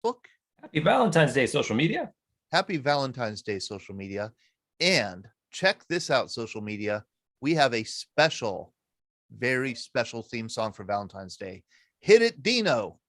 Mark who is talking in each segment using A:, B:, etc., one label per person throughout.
A: book.
B: Happy Valentine's Day, social media.
A: Happy Valentine's Day, social media. And check this out, social media. We have a special, very special theme song for Valentine's Day. Hit it, Dino.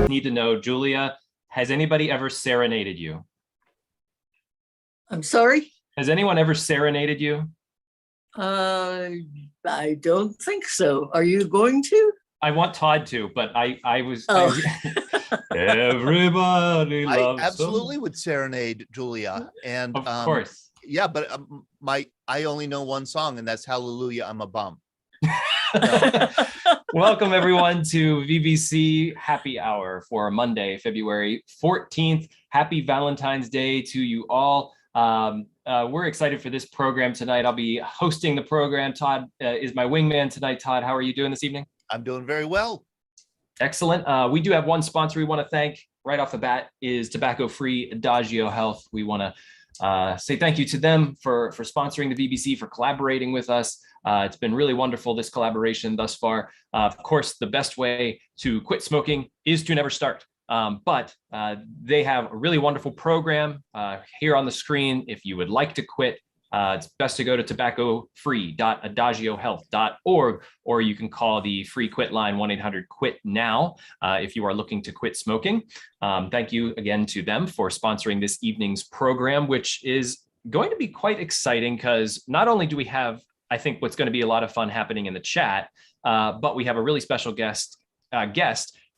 B: Need to know, Julia, has anybody ever serenaded you?
C: I'm sorry?
B: Has anyone ever serenaded you?
C: I don't think so. Are you going to?
B: I want Todd to, but I was.
C: Oh.
B: Everybody loves.
A: I absolutely would serenade Julia, and
B: Of course.
A: yeah, but I only know one song, and that's Hallelujah, I'm a Bum.
B: Welcome everyone to VBC Happy Hour for Monday, February 14th. Happy Valentine's Day to you all. We're excited for this program tonight. I'll be hosting the program. Todd is my wingman tonight. Todd, how are you doing this evening?
A: I'm doing very well.
B: Excellent. We do have one sponsor we want to thank right off the bat is tobacco-free Adagio Health. We want to say thank you to them for sponsoring the VBC, for collaborating with us. It's been really wonderful, this collaboration thus far. Of course, the best way to quit smoking is to never start. But they have a really wonderful program here on the screen. If you would like to quit, it's best to go to tobaccofree.adagiohealth.org, or you can call the free quit line 1-800-QUIT-NOW if you are looking to quit smoking. Thank you again to them for sponsoring this evening's program, which is going to be quite exciting because not only do we have, I think, what's going to be a lot of fun happening in the chat, but we have a really special guest,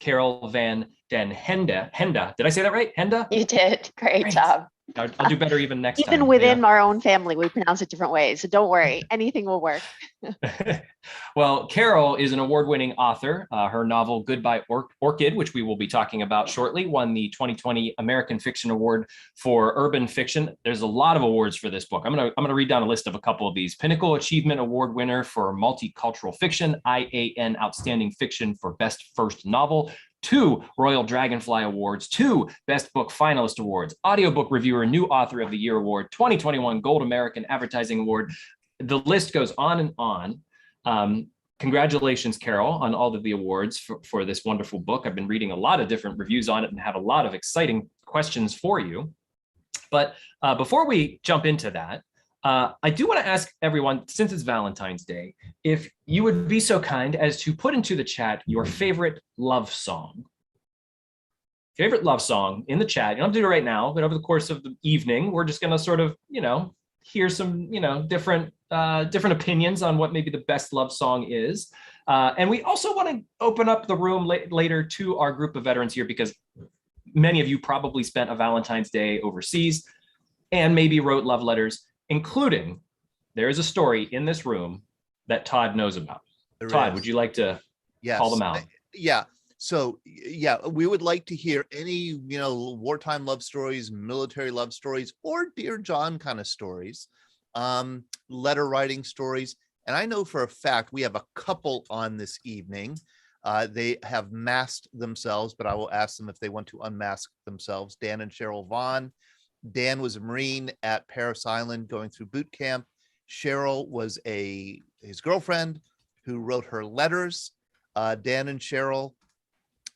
B: Carol Van Den Hende. Did I say that right? Hende?
D: You did. Great job.
B: I'll do better even next time.
D: Even within our own family, we pronounce it different ways. So don't worry, anything will work.
B: Well, Carol is an award-winning author. Her novel Goodbye Orchid, which we will be talking about shortly, won the 2020 American Fiction Award for Urban Fiction. There's a lot of awards for this book. I'm gonna read down a list of a couple of these. Pinnacle Achievement Award winner for Multicultural Fiction, IAN Outstanding Fiction for Best First Novel, 2 Royal Dragonfly Awards, 2 Best Book Finalist Awards, Audiobook Reviewer New Author of the Year Award, 2021 Gold American Advertising Award. The list goes on and on. Congratulations, Carol, on all of the awards for this wonderful book. I've been reading a lot of different reviews on it and have a lot of exciting questions for you. But before we jump into that, I do want to ask everyone, since it's Valentine's Day, if you would be so kind as to put into the chat your favorite love song. Favorite love song in the chat. You don't have to do it right now, but over the course of the evening, we're just going to sort of, hear some, different opinions on what maybe the best love song is. And we also want to open up the room later to our group of veterans here, because many of you probably spent a Valentine's Day overseas and maybe wrote love letters, including, there is a story in this room that Todd knows about. Todd, would you like to call them out?
A: Yeah. So, yeah, we would like to hear any, wartime love stories, military love stories, or Dear John kind of stories, letter writing stories. And I know for a fact we have a couple on this evening. They have masked themselves, but I will ask them if they want to unmask themselves. Dan and Cheryl Vaughn. Dan was a Marine at Parris Island going through boot camp. Cheryl was his girlfriend who wrote her letters. Dan and Cheryl,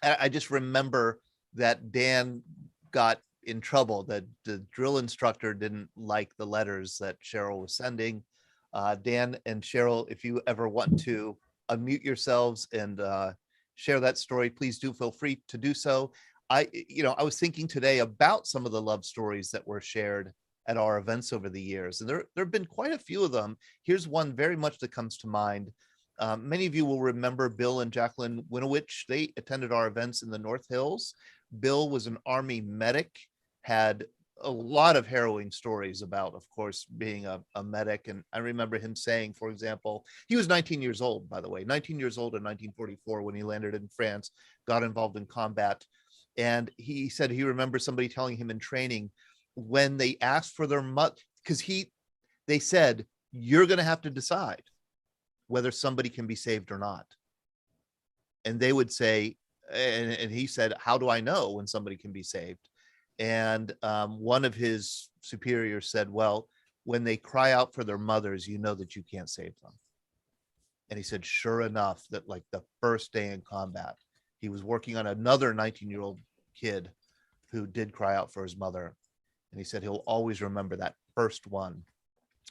A: I just remember that Dan got in trouble, that the drill instructor didn't like the letters that Cheryl was sending. Dan and Cheryl, if you ever want to unmute yourselves and share that story, please do feel free to do so. I was thinking today about some of the love stories that were shared at our events over the years, and there have been quite a few of them. Here's one very much that comes to mind. Many of you will remember Bill and Jacqueline Winowich. They attended our events in the North Hills. Bill was an Army medic, had a lot of harrowing stories about, of course, being a medic. And I remember him saying, for example, he was 19 years old, by the way, 19 years old in 1944 when he landed in France, got involved in combat. And he said he remembers somebody telling him in training when they asked for their mother, because they said, you're going to have to decide whether somebody can be saved or not. And they would say, and he said, how do I know when somebody can be saved? And one of his superiors said, well, when they cry out for their mothers, you know that you can't save them. And he said, sure enough, that like the first day in combat, he was working on another 19-year-old kid who did cry out for his mother. And he said he'll always remember that first one.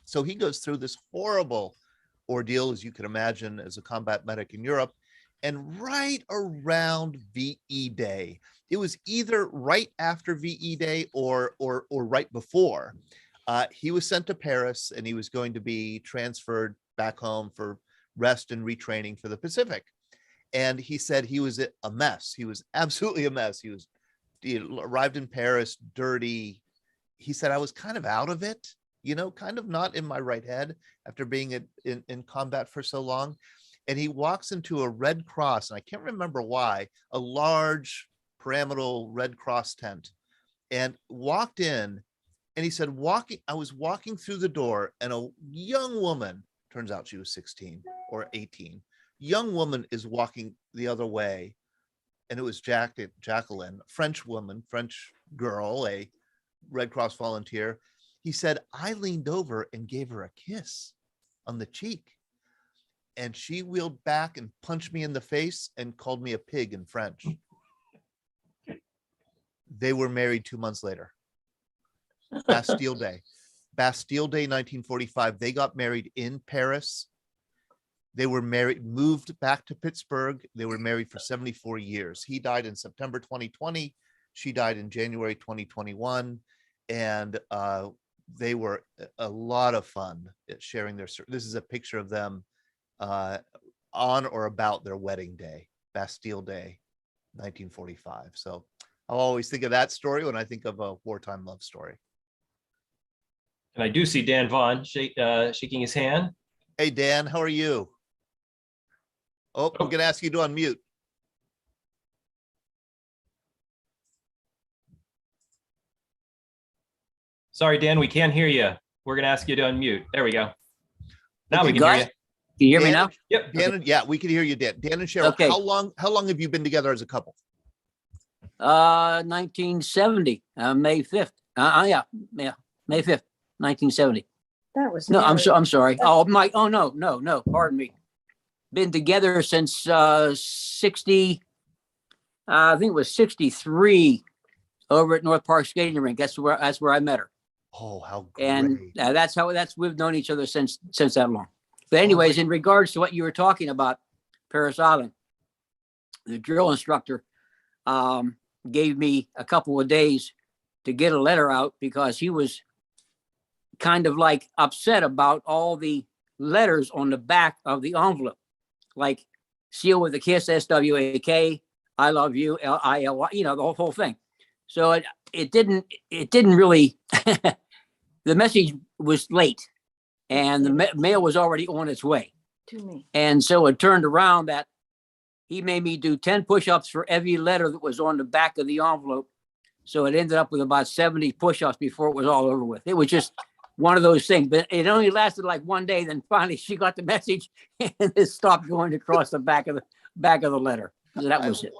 A: So he goes through this horrible ordeal, as you can imagine, as a combat medic in Europe. And right around VE Day, it was either right after VE Day or right before, he was sent to Paris and he was going to be transferred back home for rest and retraining for the Pacific. And he said he was a mess. He was absolutely a mess. He arrived in Paris dirty. He said, I was kind of out of it, kind of not in my right head after being in combat for so long. And he walks into a Red Cross, and I can't remember why, a large pyramidal Red Cross tent, and walked in. And he said, I was walking through the door, and a young woman, turns out she was 16 or 18, young woman is walking the other way. And it was Jacqueline, French woman, French girl, a Red Cross volunteer. He said, I leaned over and gave her a kiss on the cheek. And she wheeled back and punched me in the face and called me a pig in French. They were married 2 months later. Bastille Day, 1945. They got married in Paris. They were married, moved back to Pittsburgh. They were married for 74 years. He died in September 2020. She died in January 2021. And they were a lot of fun at sharing their, this is a picture of them on or about their wedding day, Bastille Day, 1945. So I'll always think of that story when I think of a wartime love story.
B: And I do see Dan Vaughn shaking his hand.
A: Hey, Dan, how are you? Oh, I'm going to ask you to unmute.
B: Sorry, Dan, we can't hear you. We're going to ask you to unmute. There we go. Now
C: Okay,
B: we can hear you.
C: Can you hear me
A: Dan,
C: now?
B: Yep.
A: Dan, yeah, we can hear you, Dan. Dan and Cheryl,
C: Okay.
A: how long have you been together as a couple?
C: 1970, May 5th. Yeah, May 5th, 1970.
E: That was
C: No, I'm
E: married.
C: sorry. Oh, no, pardon me. Been together since 60, I think it was 63 over at North Park Skating Rink. That's where I met her.
A: Oh, how great.
C: And we've known each other since that long. But anyways, in regards to what you were talking about, Paris Island, the drill instructor gave me a couple of days to get a letter out because he was kind of like upset about all the letters on the back of the envelope, like seal with a kiss, SWAK, I love you, LILY, the whole thing. So it didn't really, the message was late and the mail was already on its way.
E: To me.
C: And so it turned around that he made me do 10 push-ups for every letter that was on the back of the envelope. So it ended up with about 70 push-ups before it was all over with. It was just one of those things, but it only lasted like one day. Then finally she got the message and it stopped going across the back of the letter. So that was it.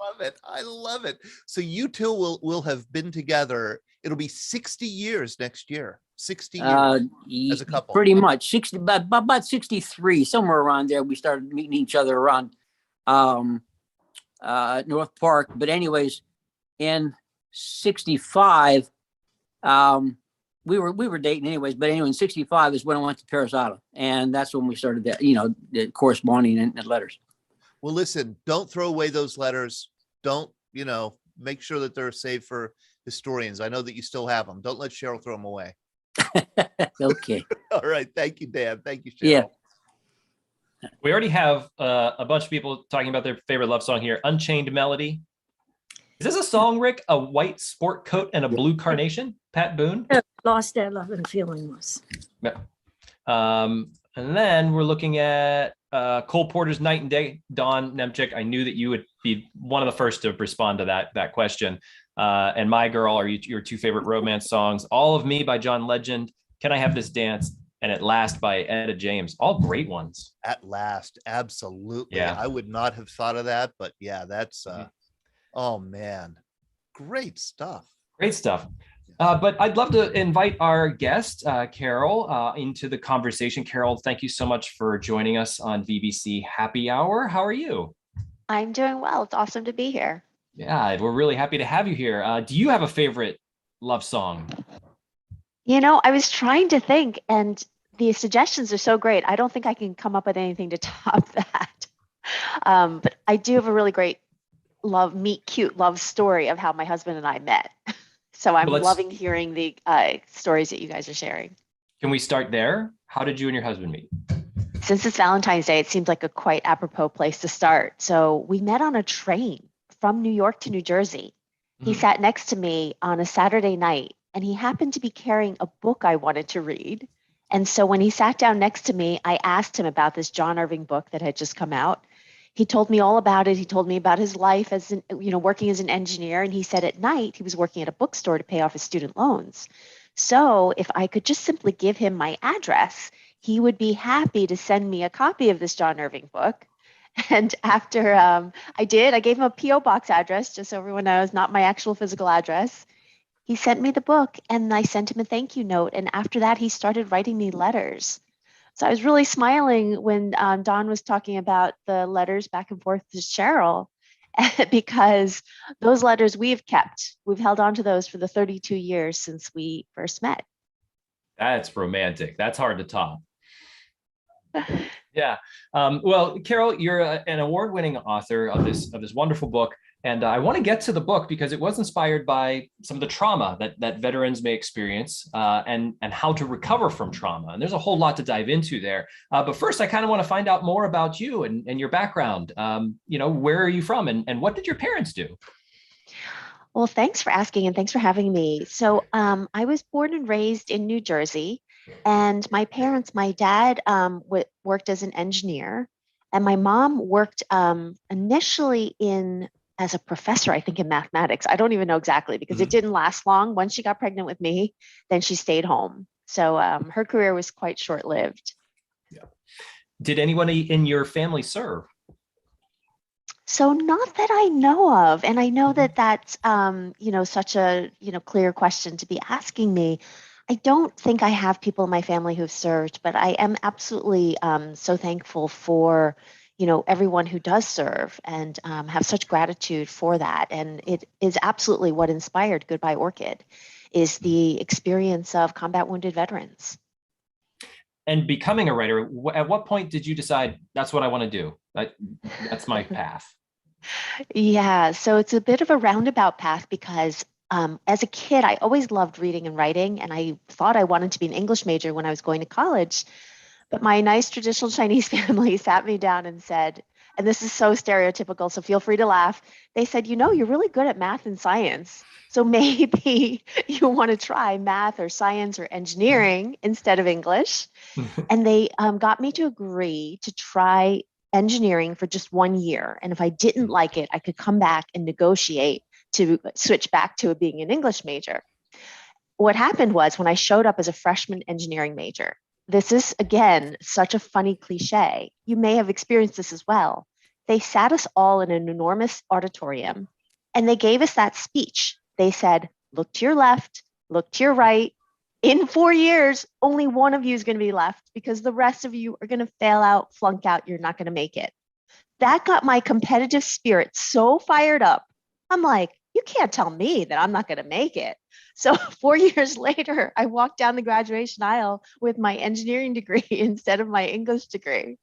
A: I love it. So you two will have been together. It'll be 60 years next year. 60 years as a couple.
C: Pretty much 60, about 63, somewhere around there. We started meeting each other around North Park. But anyways, in 65, we were dating anyways. But anyway, in 65 is when I went to Paris Island, and that's when we started that, the corresponding and letters.
A: Well, listen, don't throw away those letters. Don't, make sure that they're saved for historians. I know that you still have them. Don't let Cheryl throw them away.
C: Okay.
A: All right. Thank you, Dan. Thank you, Cheryl.
C: Yeah.
B: We already have a bunch of people talking about their favorite love song here. Unchained Melody. Is this a song, Rick? A white sport coat and a blue carnation? Pat Boone?
E: Lost Their Love and Feeling was.
B: Yeah. And then we're looking at Cole Porter's Night and Day. Don Nemchik, I knew that you would be one of the first to respond to that question. And My Girl are your two favorite romance songs. All of Me by John Legend. Can I Have This Dance? And At Last by Etta James. All great ones.
A: At Last, absolutely.
B: Yeah.
A: I would not have thought of that, but yeah, that's oh man, great stuff.
B: Great stuff. But I'd love to invite our guest, Carol, into the conversation. Carol, thank you so much for joining us on VBC Happy Hour. How are you?
D: I'm doing well. It's awesome to be here.
B: Yeah, we're really happy to have you here. Do you have a favorite love song?
D: You know, I was trying to think, and the suggestions are so great. I don't think I can come up with anything to top that. But I do have a really great meet cute love story of how my husband and I met. So I'm loving hearing the stories that you guys are sharing.
B: Can we start there? How did you and your husband meet?
D: Since it's Valentine's Day, it seems like a quite apropos place to start. So we met on a train from New York to New Jersey. He sat next to me on a Saturday night, and he happened to be carrying a book I wanted to read. And so when he sat down next to me, I asked him about this John Irving book that had just come out. He told me all about it. He told me about his life as working as an engineer. And he said at night he was working at a bookstore to pay off his student loans. So if I could just simply give him my address, he would be happy to send me a copy of this John Irving book. And after I gave him a P.O. box address, just so everyone knows, not my actual physical address. He sent me the book, and I sent him a thank you note. And after that, he started writing me letters. So I was really smiling when Don was talking about the letters back and forth to Cheryl, because those letters we've kept. We've held on to those for the 32 years since we first met.
B: That's romantic. That's hard to top. Yeah. Well, Carol, you're an award-winning author of this wonderful book. And I want to get to the book because it was inspired by some of the trauma that veterans may experience and how to recover from trauma. And there's a whole lot to dive into there. But first, I kind of want to find out more about you and your background. Where are you from and what did your parents do?
D: Well, thanks for asking and thanks for having me. So I was born and raised in New Jersey, and my dad worked as an engineer, and my mom worked initially as a professor, I think in mathematics. I don't even know exactly because it didn't last long. Once she got pregnant with me, then she stayed home. So her career was quite short-lived.
B: Yeah. Did anybody in your family serve?
D: So not that I know of. And I know that that's, such a, clear question to be asking me. I don't think I have people in my family who've served, but I am absolutely so thankful for everyone who does serve and have such gratitude for that. And it is absolutely what inspired Goodbye Orchid, is the experience of combat wounded veterans.
B: And becoming a writer, at what point did you decide that's what I want to do? That's my path.
D: Yeah, so it's a bit of a roundabout path because as a kid, I always loved reading and writing, and I thought I wanted to be an English major when I was going to college. But my nice traditional Chinese family sat me down and said, and this is so stereotypical, so feel free to laugh. They said, you're really good at math and science. So maybe you want to try math or science or engineering instead of English. And they got me to agree to try engineering for just 1 year. And if I didn't like it, I could come back and negotiate to switch back to being an English major. What happened was when I showed up as a freshman engineering major, this is, again, such a funny cliche. You may have experienced this as well. They sat us all in an enormous auditorium, and they gave us that speech. They said, look to your left, look to your right. In 4 years, only one of you is going to be left because the rest of you are going to fail out, flunk out. You're not going to make it. That got my competitive spirit so fired up. I'm like, you can't tell me that I'm not going to make it. So 4 years later, I walked down the graduation aisle with my engineering degree instead of my English degree,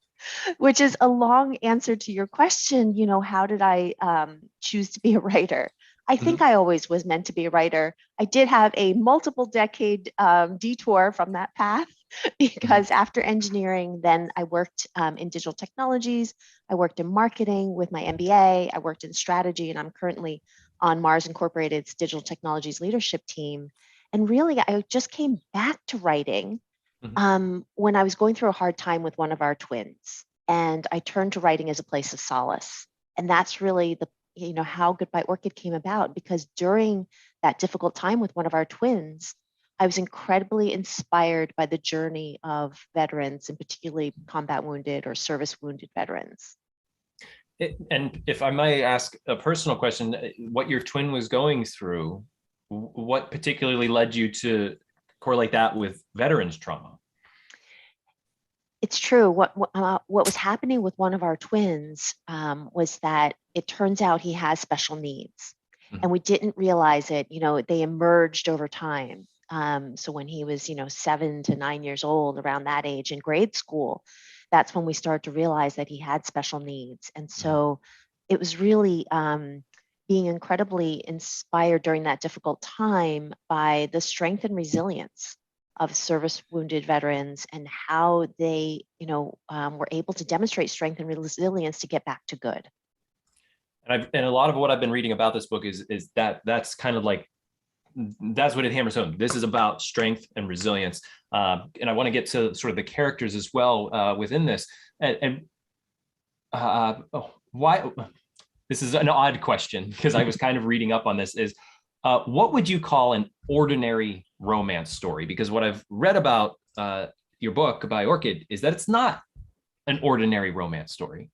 D: which is a long answer to your question. How did I choose to be a writer? I think I always was meant to be a writer. I did have a multiple decade detour from that path. because after engineering, then I worked in digital technologies. I worked in marketing with my MBA. I worked in strategy, and I'm currently on Mars Incorporated's digital technologies leadership team. And really, I just came back to writing when I was going through a hard time with one of our twins. And I turned to writing as a place of solace. And that's really how Goodbye Orchid came about, because during that difficult time with one of our twins, I was incredibly inspired by the journey of veterans, and particularly combat wounded or service wounded veterans.
B: And if I might ask a personal question, what your twin was going through, what particularly led you to correlate that with veterans trauma?
D: It's true. What was happening with one of our twins was that it turns out he has special needs, and we didn't realize it. They emerged over time. So when he was, 7 to 9 years old, around that age in grade school, that's when we started to realize that he had special needs. And so it was really being incredibly inspired during that difficult time by the strength and resilience of service wounded veterans, and how they, were able to demonstrate strength and resilience to get back to good.
B: And a lot of what I've been reading about this book is that's kind of like, that's what it hammers home. This is about strength and resilience. And I want to get to sort of the characters as well within this. Why? This is an odd question, because I was kind of reading up on this, is what would you call an ordinary romance story? Because what I've read about your book by Orchid is that it's not an ordinary romance story.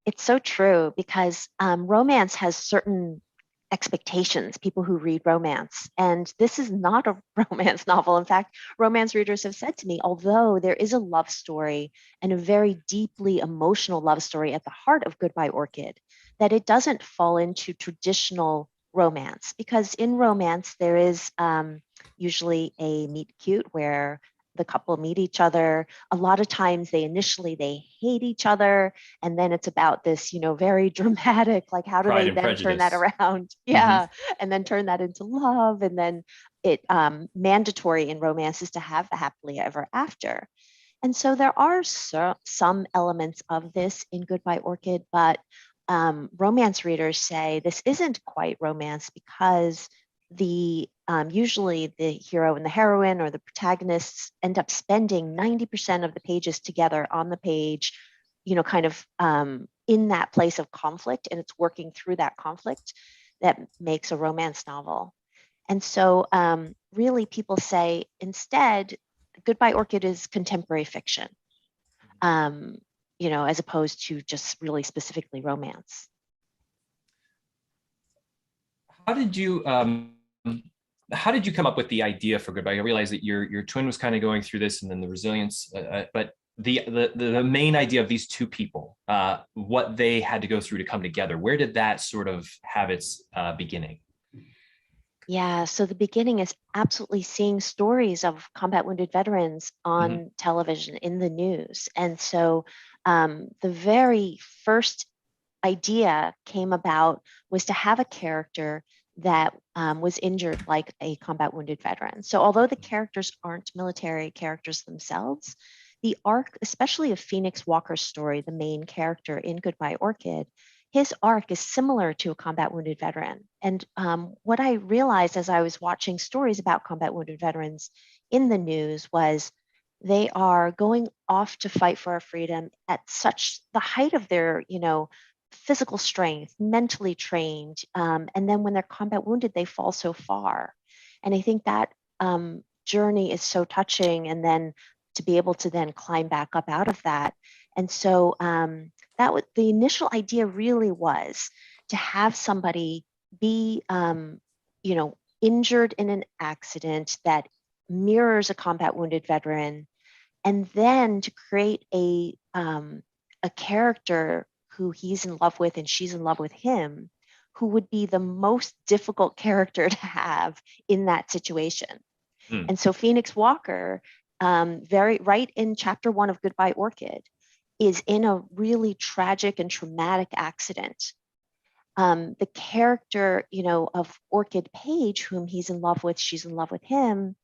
D: It's so true, because romance has certain expectations, people who read romance. And this is not a romance novel. In fact, romance readers have said to me, although there is a love story, and a very deeply emotional love story at the heart of Goodbye Orchid, that it doesn't fall into traditional romance. Because in romance, there is usually a meet cute where the couple meet each other. A lot of times they hate each other, and then it's about this, very dramatic, like how do
B: Pride
D: they
B: and
D: then
B: Prejudice.
D: turn that around? Yeah. And then turn that into love. And then it mandatory in romance is to have the happily ever after. And so there are some elements of this in Goodbye Orchid, but romance readers say this isn't quite romance, because usually the hero and the heroine or the protagonists end up spending 90% of the pages together on the page, kind of in that place of conflict, and it's working through that conflict that makes a romance novel. And so really people say instead, Goodbye Orchid is contemporary fiction, as opposed to just really specifically romance.
B: How did you come up with the idea for Goodbye? I realized that your twin was kind of going through this, and then the resilience, but the main idea of these two people, what they had to go through to come together, where did that sort of have its beginning?
D: Yeah, so the beginning is absolutely seeing stories of combat wounded veterans on television, in the news. And so the very first idea came about was to have a character that was injured like a combat wounded veteran. So although the characters aren't military characters themselves, the arc, especially of Phoenix Walker's story, the main character in Goodbye Orchid, his arc is similar to a combat wounded veteran. And what I realized as I was watching stories about combat wounded veterans in the news was they are going off to fight for our freedom at such the height of their, physical strength, mentally trained. And then when they're combat wounded, they fall so far. And I think that journey is so touching. And then to be able to then climb back up out of that. And so that was the initial idea, really was to have somebody be, injured in an accident that mirrors a combat wounded veteran, and then to create a character who he's in love with and she's in love with him, who would be the most difficult character to have in that situation. And so Phoenix Walker, right in chapter 1 of Goodbye Orchid, is in a really tragic and traumatic accident. The character, of Orchid Page, whom he's in love with, she's in love with him,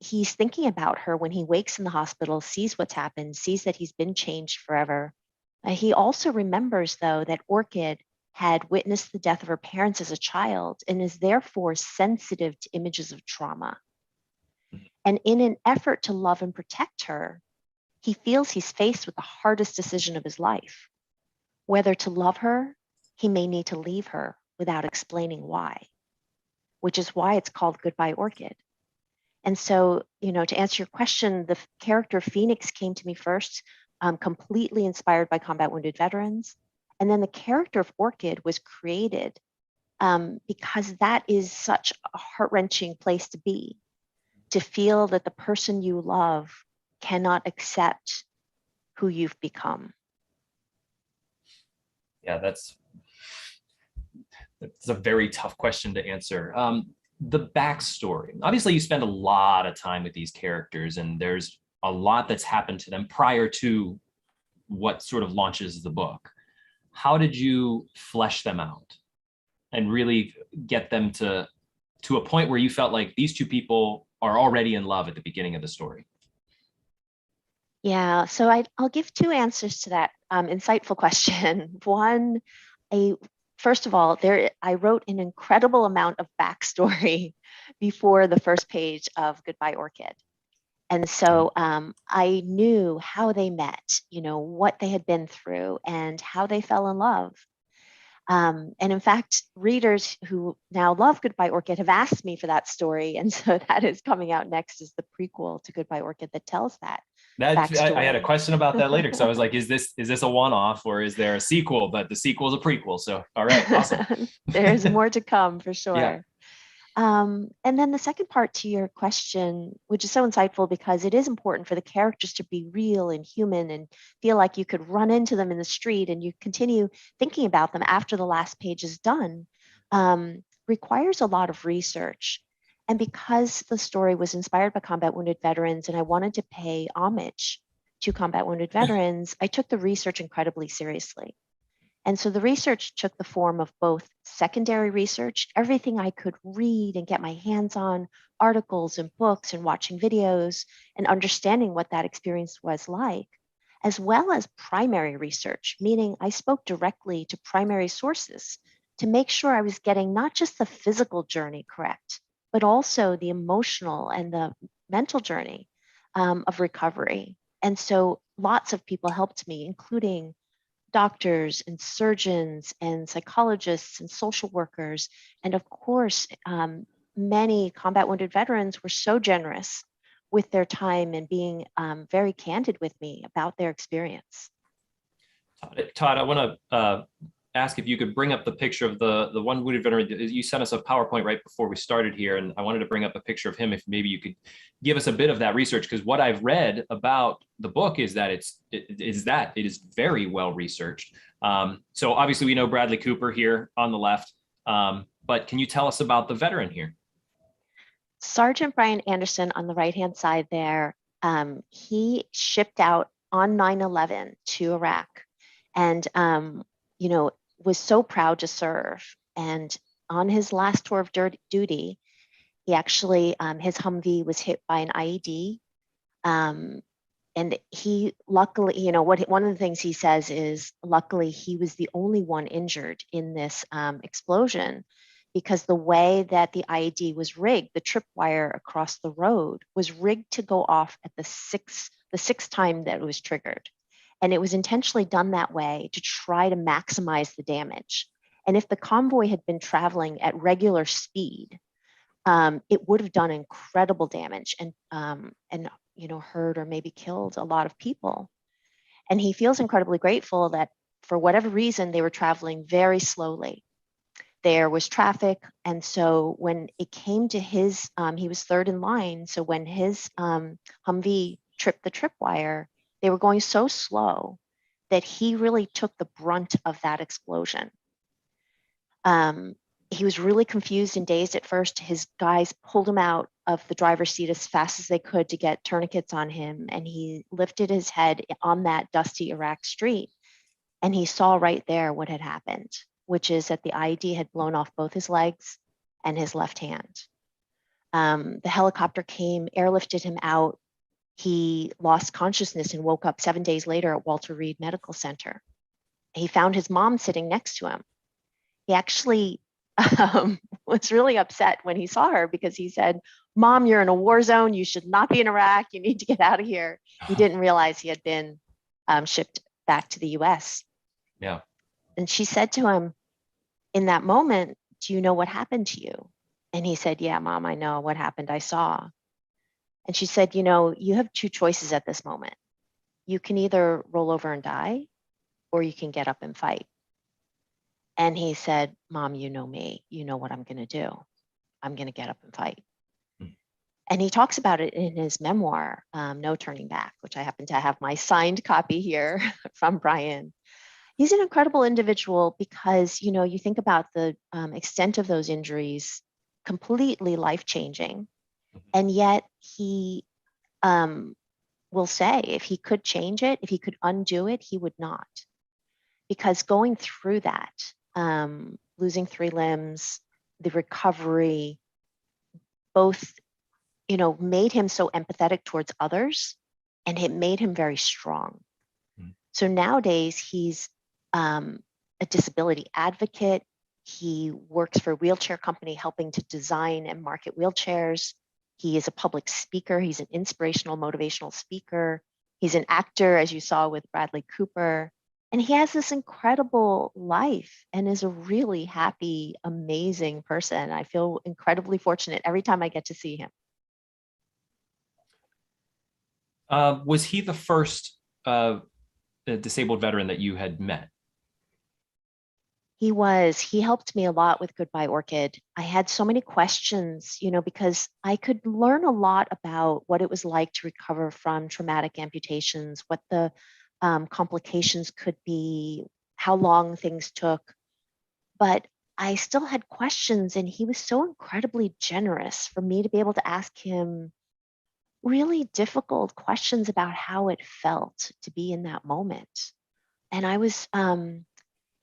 D: he's thinking about her when he wakes in the hospital, sees what's happened, sees that he's been changed forever. He also remembers, though, that Orchid had witnessed the death of her parents as a child and is therefore sensitive to images of trauma. And in an effort to love and protect her, he feels he's faced with the hardest decision of his life. Whether to love her, he may need to leave her without explaining why, which is why it's called Goodbye Orchid. And so, to answer your question, the character Phoenix came to me first, completely inspired by combat wounded veterans. And then the character of Orchid was created because that is such a heart-wrenching place to be, to feel that the person you love cannot accept who you've become.
B: Yeah, that's a very tough question to answer. The backstory. Obviously, you spend a lot of time with these characters, and there's a lot that's happened to them prior to what sort of launches the book. How did you flesh them out and really get them to a point where you felt like these two people are already in love at the beginning of the story?
D: Yeah, so I'll give two answers to that insightful question. One, first of all, I wrote an incredible amount of backstory before the first page of Goodbye Orchid. And so I knew how they met, what they had been through and how they fell in love. And in fact, readers who now love Goodbye Orchid have asked me for that story. And so that is coming out next as the prequel to Goodbye Orchid that tells that.
B: I had a question about that later, because I was like, is this a one-off or is there a sequel? But the sequel is a prequel. So, all right, awesome.
D: There's more to come for sure.
B: Yeah.
D: And then the second part to your question, which is so insightful because it is important for the characters to be real and human and feel like you could run into them in the street and you continue thinking about them after the last page is done, requires a lot of research. And because the story was inspired by combat wounded veterans and I wanted to pay homage to combat wounded veterans, I took the research incredibly seriously. And so the research took the form of both secondary research, everything I could read and get my hands on, articles and books and watching videos and understanding what that experience was like, as well as primary research, meaning I spoke directly to primary sources to make sure I was getting not just the physical journey correct, but also the emotional and the mental journey of recovery. And so lots of people helped me, including doctors and surgeons and psychologists and social workers. And of course, many combat wounded veterans were so generous with their time and being very candid with me about their experience.
B: Todd, I want to ask if you could bring up the picture of the one wounded veteran. You sent us a PowerPoint right before we started here, and I wanted to bring up a picture of him. If maybe you could give us a bit of that research, because what I've read about the book is that it is very well researched. So obviously we know Bradley Cooper here on the left, but can you tell us about the veteran here?
D: Sergeant Brian Anderson on the right-hand side there, he shipped out on 9/11 to Iraq, and was so proud to serve. And on his last tour of duty, he actually, his Humvee was hit by an IED. And he luckily, one of the things he says is, luckily he was the only one injured in this explosion, because the way that the IED was rigged, the tripwire across the road was rigged to go off at the sixth time that it was triggered. And it was intentionally done that way to try to maximize the damage. And if the convoy had been traveling at regular speed, it would have done incredible damage and hurt or maybe killed a lot of people. And he feels incredibly grateful that for whatever reason, they were traveling very slowly. There was traffic. And so when it came to his, he was third in line. So when his Humvee tripped the tripwire, they were going so slow that he really took the brunt of that explosion. He was really confused and dazed at first. His guys pulled him out of the driver's seat as fast as they could to get tourniquets on him. And he lifted his head on that dusty Iraq street. And he saw right there what had happened, which is that the IED had blown off both his legs and his left hand. The helicopter came, airlifted him out. He lost consciousness and woke up 7 days later at Walter Reed Medical Center. He found his mom sitting next to him. He actually was really upset when he saw her because he said, "Mom, you're in a war zone. You should not be in Iraq. You need to get out of here." He didn't realize he had been shipped back to the US.
B: Yeah.
D: And she said to him in that moment, "Do you know what happened to you?" And he said, "Yeah, Mom, I know what happened. I saw." And she said, "You know, you have two choices at this moment. You can either roll over and die, or you can get up and fight." And he said, "Mom, you know me. You know what I'm going to do. I'm going to get up and fight."
B: Mm.
D: And he talks about it in his memoir, No Turning Back, which I happen to have my signed copy here from Brian. He's an incredible individual because, you know, you think about the extent of those injuries, completely life-changing. And yet he will say if he could change it, if he could undo it, he would not. Because going through that, losing 3 limbs, the recovery, both, you know, made him so empathetic towards others, and it made him very strong.
B: Mm.
D: So nowadays he's a disability advocate. He works for a wheelchair company helping to design and market wheelchairs. He is a public speaker. He's an inspirational, motivational speaker. He's an actor, as you saw with Bradley Cooper. And he has this incredible life and is a really happy, amazing person. I feel incredibly fortunate every time I get to see him.
B: Was he the first disabled veteran that you had met?
D: He was. He helped me a lot with Goodbye Orchid. I had so many questions, you know, because I could learn a lot about what it was like to recover from traumatic amputations, what the complications could be, how long things took. But I still had questions, and he was so incredibly generous for me to be able to ask him really difficult questions about how it felt to be in that moment. And I was,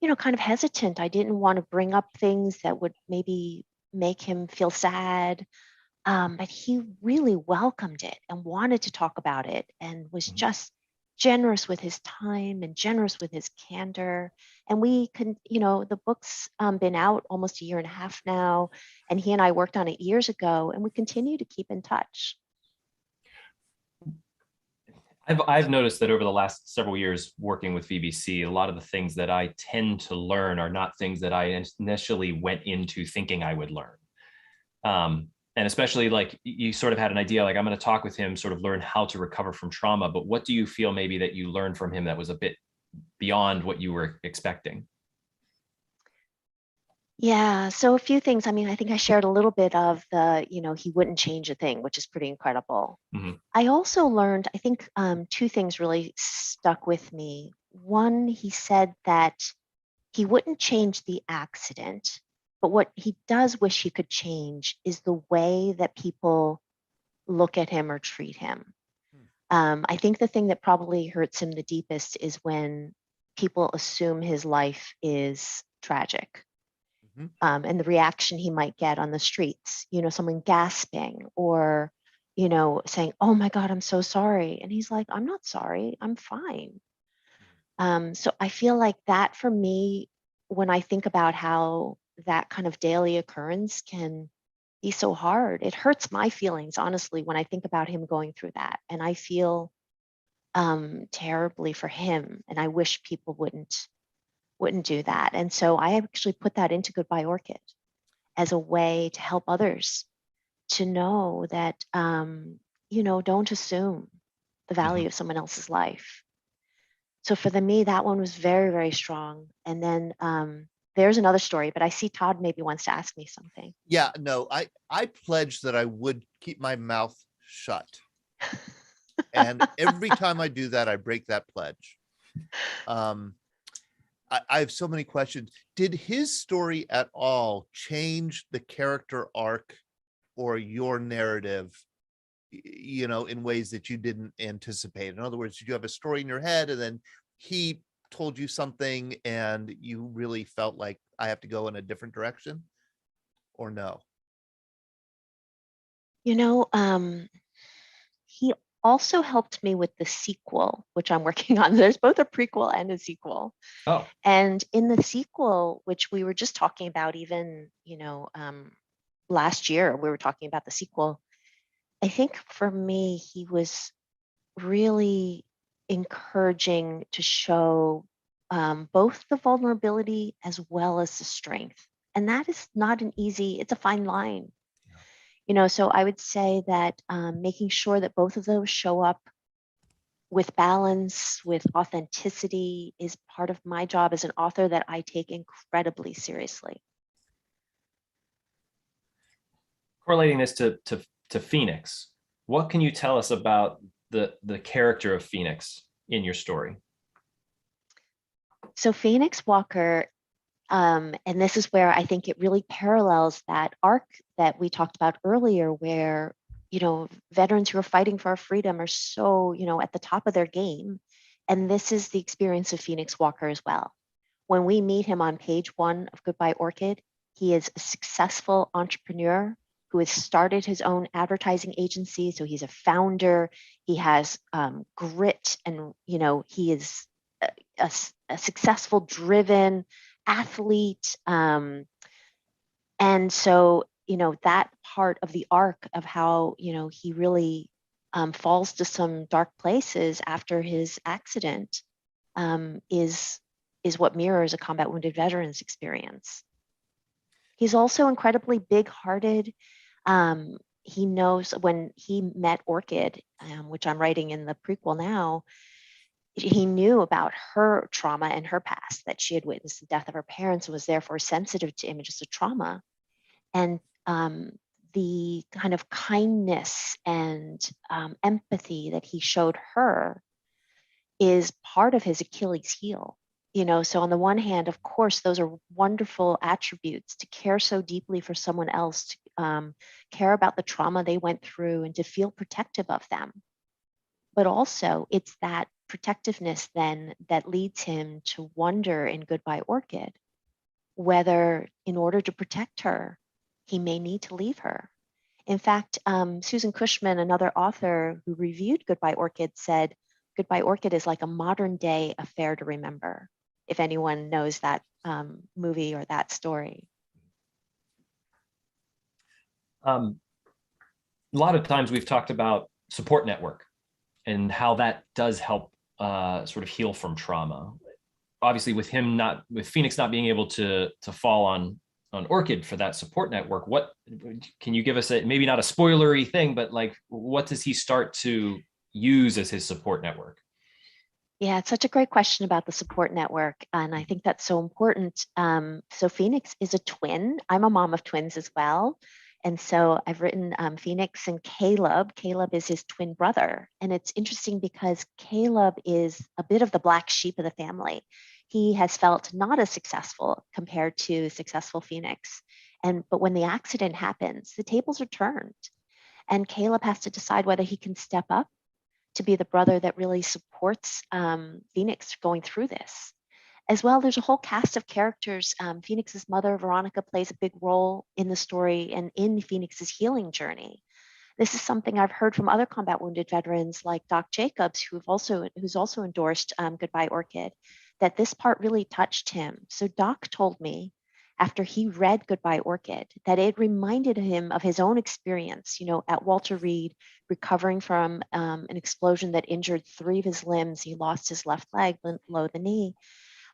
D: you know, kind of hesitant. I didn't want to bring up things that would maybe make him feel sad. But he really welcomed it and wanted to talk about it and was just generous with his time and generous with his candor. And we can, you know, the book's been out almost a year and a half now, and he and I worked on it years ago, and we continue to keep in touch.
B: I've noticed that over the last several years working with VBC, a lot of the things that I tend to learn are not things that I initially went into thinking I would learn. And especially like you sort of had an idea, like I'm going to talk with him, sort of learn how to recover from trauma. But what do you feel maybe that you learned from him that was a bit beyond what you were expecting?
D: Yeah, so a few things. I mean, I think I shared a little bit of the, you know, he wouldn't change a thing, which is pretty incredible.
B: Mm-hmm.
D: I also learned, I think 2 things really stuck with me. One, he said that he wouldn't change the accident, but what he does wish he could change is the way that people look at him or treat him. I think the thing that probably hurts him the deepest is when people assume his life is tragic. And the reaction he might get on the streets, you know, someone gasping or, you know, saying, "Oh my God, I'm so sorry." And he's like, "I'm not sorry, I'm fine." So I feel like that for me, when I think about how that kind of daily occurrence can be so hard, it hurts my feelings, honestly, when I think about him going through that. And I feel terribly for him. And I wish people wouldn't do that. And so I actually put that into Goodbye Orchid as a way to help others to know that, you know, don't assume the value of someone else's life. So for me, that one was very, very strong. And then there's another story, but I see Todd maybe wants to ask me something.
A: Yeah, no, I pledged that I would keep my mouth shut. And every time I do that, I break that pledge. I have so many questions. Did his story at all change the character arc or your narrative, you know, in ways that you didn't anticipate? In other words, did you have a story in your head and then he told you something and you really felt like I have to go in a different direction, or no?
D: You know, he also helped me with the sequel, which I'm working on. There's both a prequel and a sequel.
B: Oh,
D: And in the sequel, which we were just talking about, even, last year, we were talking about the sequel. I think for me, he was really encouraging to show both the vulnerability as well as the strength. And that is not an easy, it's a fine line. So I would say that making sure that both of those show up with balance, with authenticity, is part of my job as an author that I take incredibly seriously.
B: correlating this to Phoenix, what can you tell us about the character of Phoenix in your story?
D: So Phoenix Walker, and this is where I think it really parallels that arc that we talked about earlier, where veterans who are fighting for our freedom are so at the top of their game, and this is the experience of Phoenix Walker as well. When we meet him on page 1 of Goodbye Orchid, he is a successful entrepreneur who has started his own advertising agency. So he's a founder. He has grit, and he is a successful, driven athlete. And so that part of the arc of how he really falls to some dark places after his accident is what mirrors a combat wounded veteran's experience. He's also incredibly big-hearted. He knows when he met Orchid, which I'm writing in the prequel now, he knew about her trauma and her past, that she had witnessed the death of her parents and was therefore sensitive to images of trauma. And the kind of kindness and empathy that he showed her is part of his Achilles heel. So on the one hand, of course, those are wonderful attributes, to care so deeply for someone else, to care about the trauma they went through and to feel protective of them. But also it's that protectiveness then that leads him to wonder in Goodbye Orchid whether, in order to protect her, he may need to leave her. In fact, Susan Cushman, another author who reviewed Goodbye Orchid, said Goodbye Orchid is like a modern day Affair to Remember, if anyone knows that movie or that story.
B: A lot of times we've talked about support network and how that does help sort of heal from trauma. Obviously, with Phoenix not being able to fall on Orchid for that support network, what can you give us maybe not a spoilery thing, but like, what does he start to use as his support network?
D: Yeah, it's such a great question about the support network. And I think that's so important. So Phoenix is a twin. I'm a mom of twins as well. And so I've written Phoenix and Caleb. Caleb is his twin brother. And it's interesting because Caleb is a bit of the black sheep of the family. He has felt not as successful compared to successful Phoenix. But when the accident happens, the tables are turned. And Caleb has to decide whether he can step up to be the brother that really supports Phoenix going through this. As well, there's a whole cast of characters. Phoenix's mother, Veronica, plays a big role in the story and in Phoenix's healing journey. This is something I've heard from other combat wounded veterans like Doc Jacobs, who's also endorsed Goodbye Orchid, that this part really touched him. So Doc told me after he read Goodbye Orchid that it reminded him of his own experience, at Walter Reed, recovering from an explosion that injured 3 of his limbs. He lost his left leg below the knee.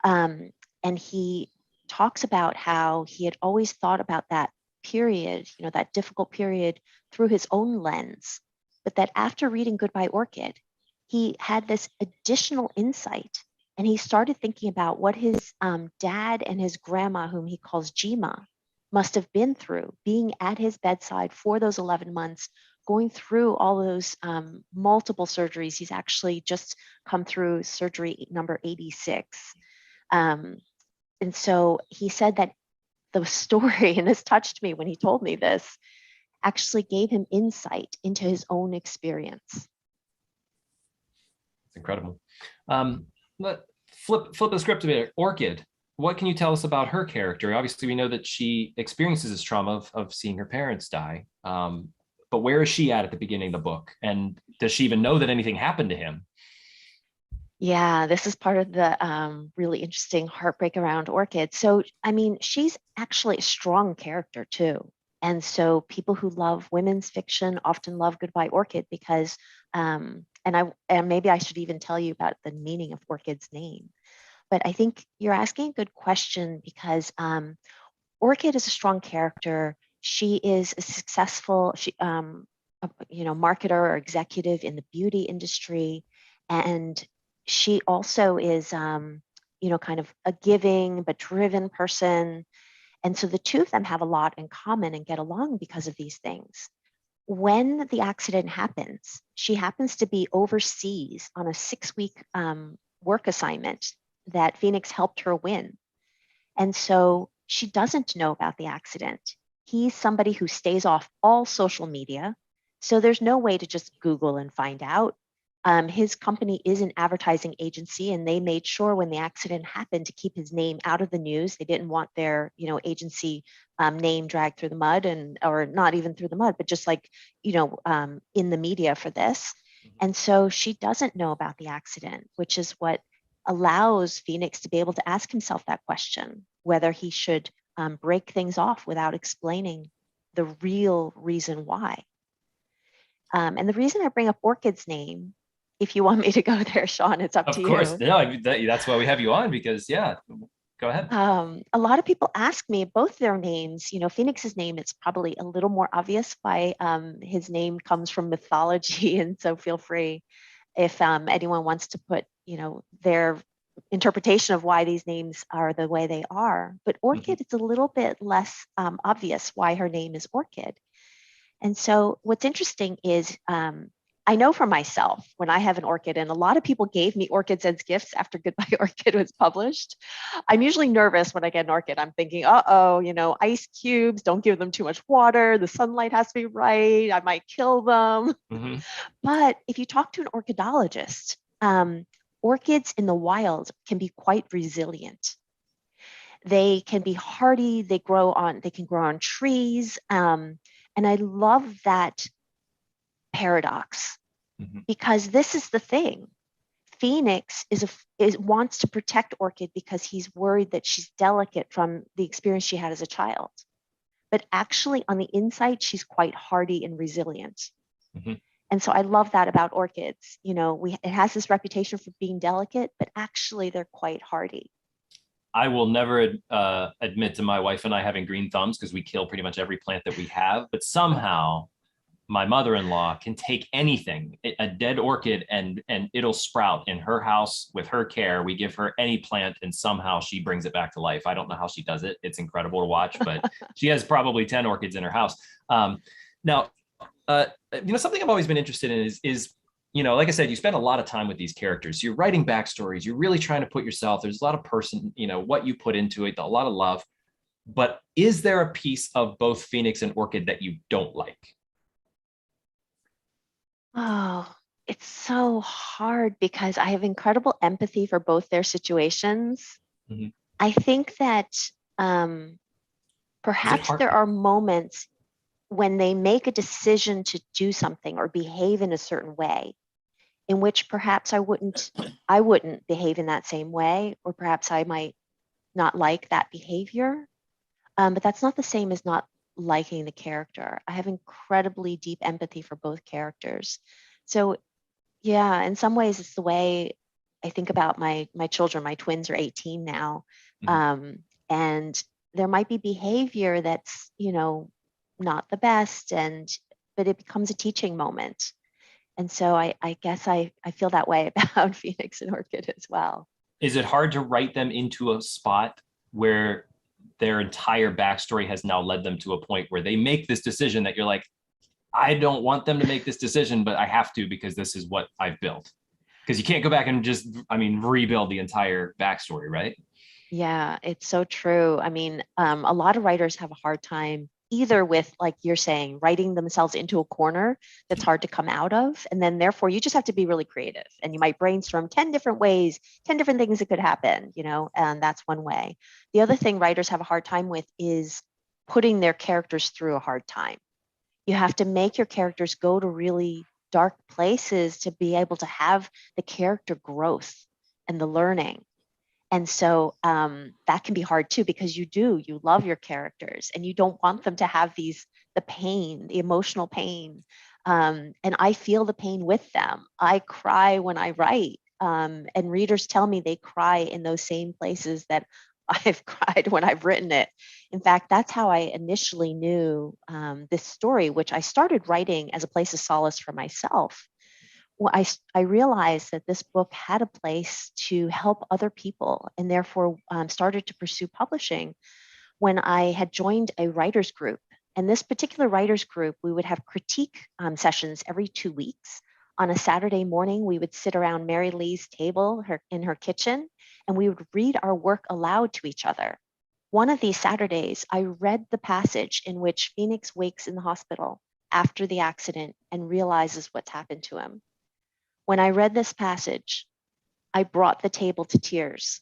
D: And he talks about how he had always thought about that period, that difficult period, through his own lens, but that after reading Goodbye Orchid, he had this additional insight, and he started thinking about what his dad and his grandma, whom he calls Jima, must have been through, being at his bedside for those 11 months, going through all those multiple surgeries. He's actually just come through surgery number 86. And so he said that the story, and this touched me when he told me this, actually gave him insight into his own experience.
B: It's incredible. But flip the script a bit. Orchid, what can you tell us about her character? Obviously, we know that she experiences this trauma of seeing her parents die. But but where is she at the beginning of the book? And does she even know that anything happened to him?
D: Yeah, this is part of the really interesting heartbreak around Orchid. So, I mean, she's actually a strong character too. And so people who love women's fiction often love Goodbye Orchid because, and maybe I should even tell you about the meaning of Orchid's name. But I think you're asking a good question because Orchid is a strong character. She is a successful, marketer or executive in the beauty industry, and she also is, kind of a giving but driven person. And so the two of them have a lot in common and get along because of these things. When the accident happens, she happens to be overseas on a 6-week work assignment that Phoenix helped her win. And so she doesn't know about the accident. He's somebody who stays off all social media. So there's no way to just Google and find out. His company is an advertising agency, and they made sure when the accident happened to keep his name out of the news. They didn't want their, agency name dragged through the mud, or not even through the mud, but just like, in the media for this. And so she doesn't know about the accident, which is what allows Phoenix to be able to ask himself that question, whether he should break things off without explaining the real reason why. And the reason I bring up Orchid's name, if you want me to go there, Sean, it's up to you.
B: Of course, no, that's why we have you on, because yeah, go ahead.
D: A lot of people ask me both their names. Phoenix's name, it's probably a little more obvious why his name comes from mythology. And so feel free if anyone wants to put, their interpretation of why these names are the way they are. But Orchid, it's a little bit less obvious why her name is Orchid. And so what's interesting is I know for myself when I have an orchid, and a lot of people gave me orchids as gifts after Goodbye Orchid was published. I'm usually nervous when I get an orchid. I'm thinking, ice cubes, don't give them too much water. The sunlight has to be right. I might kill them. But if you talk to an orchidologist, orchids in the wild can be quite resilient. They can be hardy. They can grow on trees. And I love that paradox because this is the thing. Phoenix wants to protect Orchid because he's worried that she's delicate from the experience she had as a child. But actually on the inside, she's quite hardy and resilient. And so I love that about orchids. It has this reputation for being delicate, but actually they're quite hardy.
B: I will never admit to my wife and I having green thumbs because we kill pretty much every plant that we have, but somehow my mother-in-law can take anything, a dead orchid, and it'll sprout in her house with her care. We give her any plant and somehow she brings it back to life. I don't know how she does it. It's incredible to watch, but she has probably 10 orchids in her house. Now, something I've always been interested in is like I said, you spend a lot of time with these characters. You're writing backstories. You're really trying to put yourself, there's a lot of what you put into it, a lot of love. But is there a piece of both Phoenix and Orchid that you don't like?
D: Oh, it's so hard because I have incredible empathy for both their situations. I think that perhaps there are moments when they make a decision to do something or behave in a certain way in which perhaps I wouldn't behave in that same way, or perhaps I might not like that behavior. But that's not the same as not liking the character. I have incredibly deep empathy for both characters. So yeah, in some ways it's the way I think about my children. My twins are 18 now. And there might be behavior that's, not the best, but it becomes a teaching moment. And so I guess I feel that way about Phoenix and Orchid as well.
B: Is it hard to write them into a spot where their entire backstory has now led them to a point where they make this decision that you're like, I don't want them to make this decision, but I have to because this is what I've built? Because you can't go back and just, rebuild the entire backstory, right?
D: Yeah, it's so true. A lot of writers have a hard time either with, like you're saying, writing themselves into a corner that's hard to come out of. And then therefore you just have to be really creative, and you might brainstorm 10 different ways, 10 different things that could happen, and that's one way. The other thing writers have a hard time with is putting their characters through a hard time. You have to make your characters go to really dark places to be able to have the character growth and the learning. And so that can be hard too, because you love your characters and you don't want them to have the pain, the emotional pain. And I feel the pain with them. I cry when I write, and readers tell me they cry in those same places that I've cried when I've written it. In fact, that's how I initially knew this story, which I started writing as a place of solace for myself. Well, I realized that this book had a place to help other people, and therefore started to pursue publishing when I had joined a writers group. And this particular writers group, we would have critique sessions every 2 weeks. On a Saturday morning, we would sit around Mary Lee's table in her kitchen, and we would read our work aloud to each other. One of these Saturdays, I read the passage in which Phoenix wakes in the hospital after the accident and realizes what's happened to him. When I read this passage, I brought the table to tears.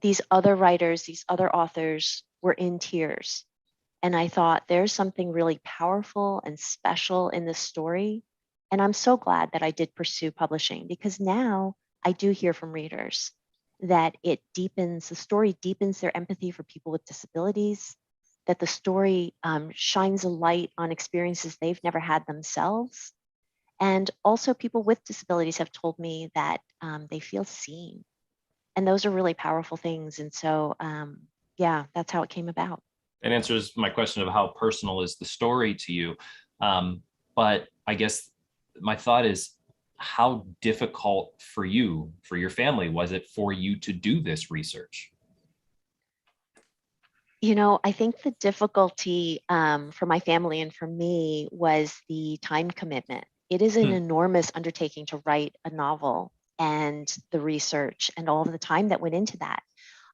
D: These other writers, these other authors were in tears. And I thought, there's something really powerful and special in this story. And I'm so glad that I did pursue publishing, because now I do hear from readers that the story deepens their empathy for people with disabilities, that the story shines a light on experiences they've never had themselves. And also people with disabilities have told me that they feel seen. And those are really powerful things. And so, yeah, that's how it came about.
B: It answers my question of how personal is the story to you. But I guess my thought is, how difficult for you, for your family, was it for you to do this research?
D: I think the difficulty for my family and for me was the time commitment. It is an enormous undertaking to write a novel, and the research and all of the time that went into that.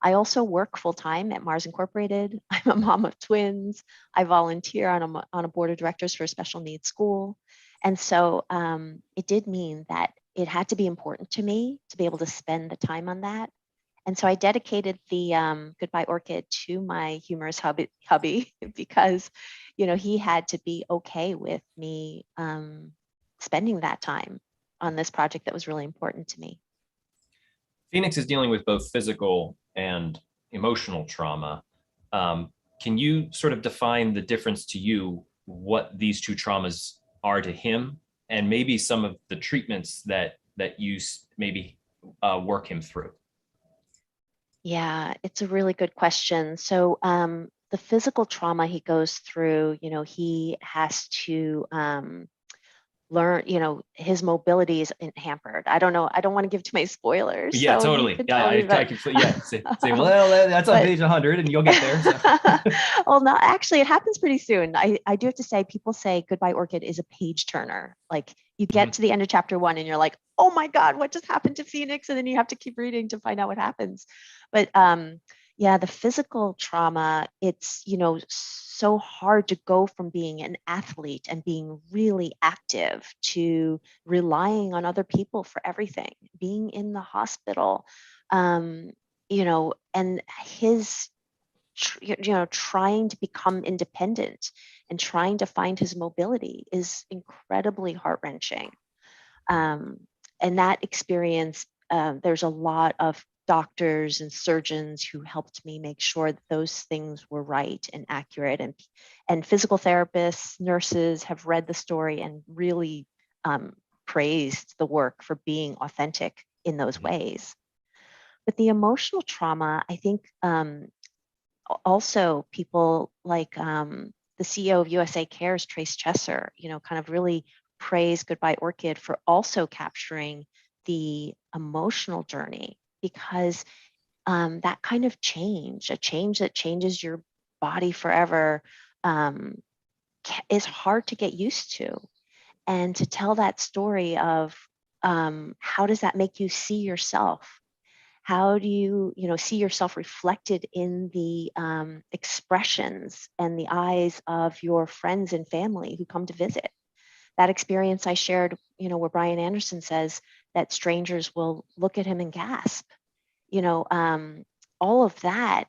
D: I also work full time at Mars Incorporated. I'm a mom of twins. I volunteer on a board of directors for a special needs school. And so it did mean that it had to be important to me to be able to spend the time on that. And so I dedicated the Goodbye Orchid to my humorous hubby because, he had to be okay with me spending that time on this project that was really important to me.
B: Phoenix is dealing with both physical and emotional trauma. Can you sort of define the difference to you, what these two traumas are to him, and maybe some of the treatments that you maybe work him through?
D: Yeah, it's a really good question. So the physical trauma he goes through, he has to learn, his mobility is hampered. I don't know. I don't want to give too many spoilers.
B: Yeah,
D: so
B: totally. Yeah, I could say, well, that's on
D: but,
B: page 100 and you'll get there. So.
D: Well, no, actually it happens pretty soon. I do have to say, people say Goodbye Orchid is a page turner. Like you get to the end of chapter 1 and you're like, oh my God, what just happened to Phoenix? And then you have to keep reading to find out what happens. But yeah, the physical trauma, it's, so hard to go from being an athlete and being really active to relying on other people for everything, being in the hospital, and his, trying to become independent and trying to find his mobility is incredibly heart-wrenching. And that experience, there's a lot of doctors and surgeons who helped me make sure that those things were right and accurate, and physical therapists, nurses have read the story and really praised the work for being authentic in those ways. But the emotional trauma, I think also people like the CEO of USA Cares, Trace Chesser, kind of really praised Goodbye Orchid for also capturing the emotional journey, because that kind of change, a change that changes your body forever, is hard to get used to. And to tell that story of how does that make you see yourself? How do you, see yourself reflected in the expressions and the eyes of your friends and family who come to visit? That experience I shared, where Brian Anderson says that strangers will look at him and gasp. All of that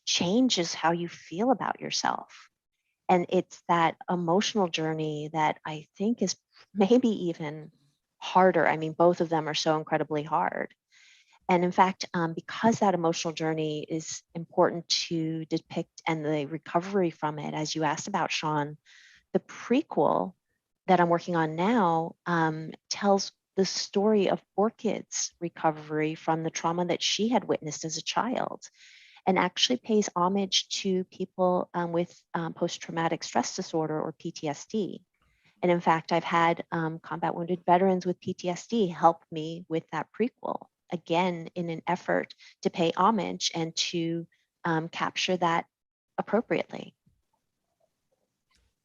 D: changes how you feel about yourself. And it's that emotional journey that I think is maybe even harder. I mean, both of them are so incredibly hard. And in fact, because that emotional journey is important to depict and the recovery from it, as you asked about, Sean, the prequel that I'm working on now tells the story of Orchid's recovery from the trauma that she had witnessed as a child, and actually pays homage to people with post-traumatic stress disorder, or PTSD. And in fact, I've had combat wounded veterans with PTSD help me with that prequel, again, in an effort to pay homage and to capture that appropriately.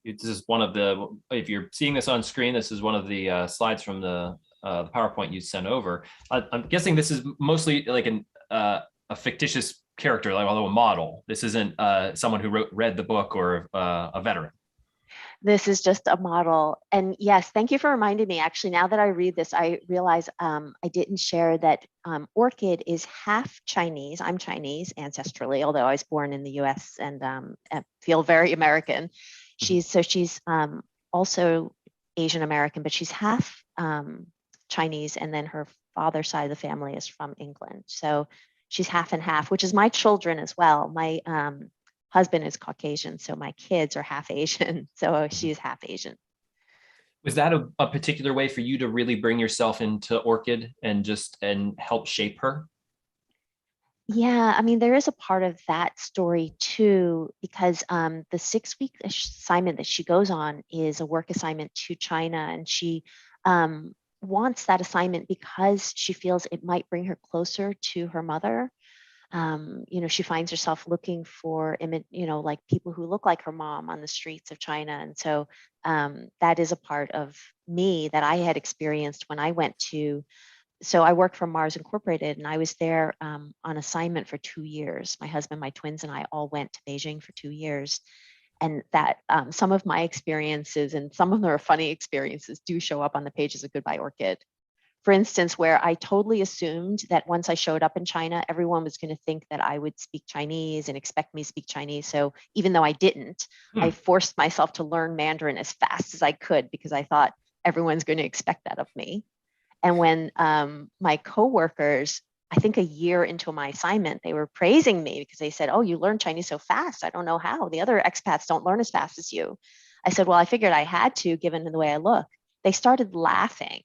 B: This is one of the, if you're seeing this on screen, this is one of the slides from the PowerPoint you sent over. I'm guessing this is mostly like a fictitious character, like, although a model. This isn't someone who read the book or a veteran.
D: This is just a model. And yes, thank you for reminding me. Actually, now that I read this, I realize I didn't share that Orchid is half Chinese. I'm Chinese ancestrally, although I was born in the US and feel very American. She's also Asian American, but she's half Chinese, and then her father's side of the family is from England. So she's half and half, which is my children as well. My husband is Caucasian, so my kids are half Asian. So she's half Asian.
B: Was that a particular way for you to really bring yourself into Orchid and help shape her?
D: Yeah, I mean, there is a part of that story too, because the 6-week assignment that she goes on is a work assignment to China, and she wants that assignment because she feels it might bring her closer to her mother. She finds herself looking for, like people who look like her mom on the streets of China. And so that is a part of me that I had experienced when I went to, so I worked for Mars Incorporated, and I was there on assignment for 2 years. My husband, my twins, and I all went to Beijing for 2 years. And that some of my experiences, and some of them are funny experiences, do show up on the pages of Goodbye Orchid. For instance, where I totally assumed that once I showed up in China, everyone was going to think that I would speak Chinese and expect me to speak Chinese. So even though I didn't, I forced myself to learn Mandarin as fast as I could, because I thought everyone's going to expect that of me. And when my coworkers, I think a year into my assignment, they were praising me because they said, "Oh, you learned Chinese so fast. I don't know how. The other expats don't learn as fast as you." I said, "Well, I figured I had to, given the way I look." They started laughing.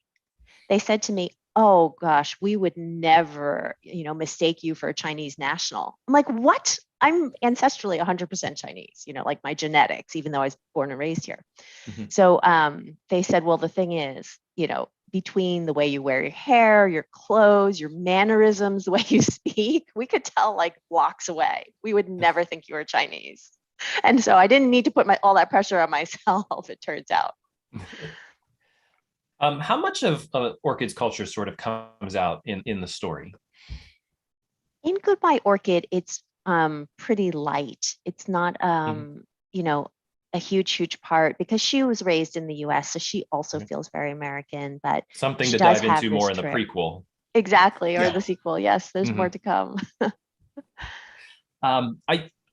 D: They said to me, "Oh gosh, we would never, mistake you for a Chinese national." I'm like, "What? I'm ancestrally 100% Chinese, like my genetics, even though I was born and raised here."
B: Mm-hmm.
D: So they said, "Well, the thing is, between the way you wear your hair, your clothes, your mannerisms, the way you speak, we could tell like blocks away. We would never think you were Chinese." And so I didn't need to put all that pressure on myself, it turns out.
B: How much of Orchid's culture sort of comes out in the story?
D: In Goodbye Orchid, it's pretty light. It's not, a huge part, because she was raised in the US, so she also feels very American, but
B: something
D: she
B: to
D: does
B: dive
D: have
B: into
D: this
B: more in the
D: trip.
B: prequel.
D: Exactly, or
B: Yeah.
D: the sequel. Yes, there's more to come.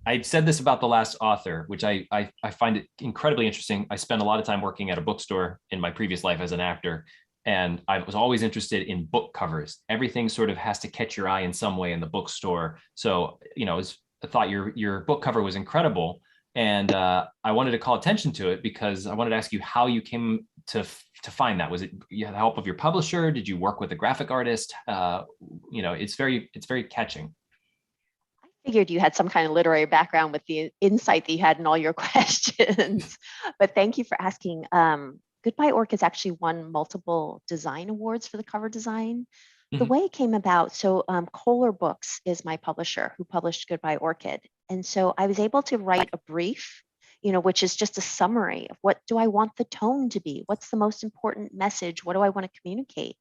B: I said this about the last author, which I find it incredibly interesting. I spent a lot of time working at a bookstore in my previous life as an actor, and I was always interested in book covers. Everything sort of has to catch your eye in some way in the bookstore. So, I thought your book cover was incredible, and I wanted to call attention to it because I wanted to ask you how you came to find that. Was it you had the help of your publisher? Did you work with a graphic artist? It's very catching.
D: I figured you had some kind of literary background with the insight that you had in all your questions, but thank you for asking. Goodbye Orchid's actually won multiple design awards for the cover design. The way it came about, so Kohler Books is my publisher who published Goodbye Orchid. And so I was able to write a brief, which is just a summary of what do I want the tone to be? What's the most important message? What do I want to communicate?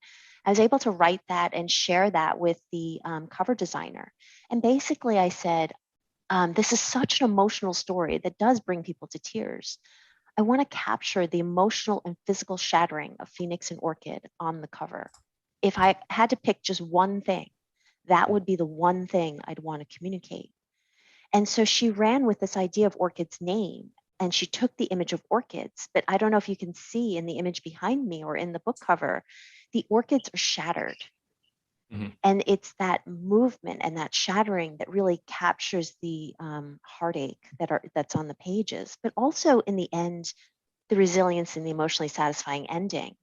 D: I was able to write that and share that with the cover designer. And basically I said, this is such an emotional story that does bring people to tears. I want to capture the emotional and physical shattering of Phoenix and Orchid on the cover. If I had to pick just one thing, that would be the one thing I'd want to communicate. And so she ran with this idea of Orchid's name and she took the image of orchids, but I don't know if you can see in the image behind me or in the book cover, the orchids are shattered. And it's that movement and that shattering that really captures the heartache that's on the pages, but also in the end, the resilience and the emotionally satisfying ending.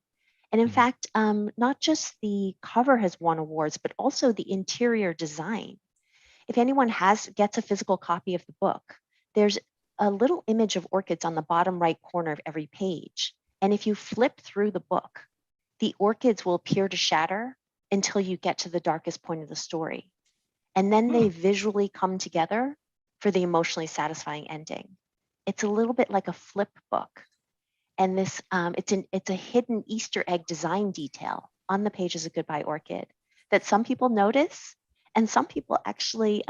D: And in fact, not just the cover has won awards, but also the interior design. If anyone gets a physical copy of the book, there's a little image of orchids on the bottom right corner of every page. And if you flip through the book, the orchids will appear to shatter until you get to the darkest point of the story. And then they visually come together for the emotionally satisfying ending. It's a little bit like a flip book. And this, it's a hidden Easter egg design detail on the pages of Goodbye Orchid that some people notice and some people actually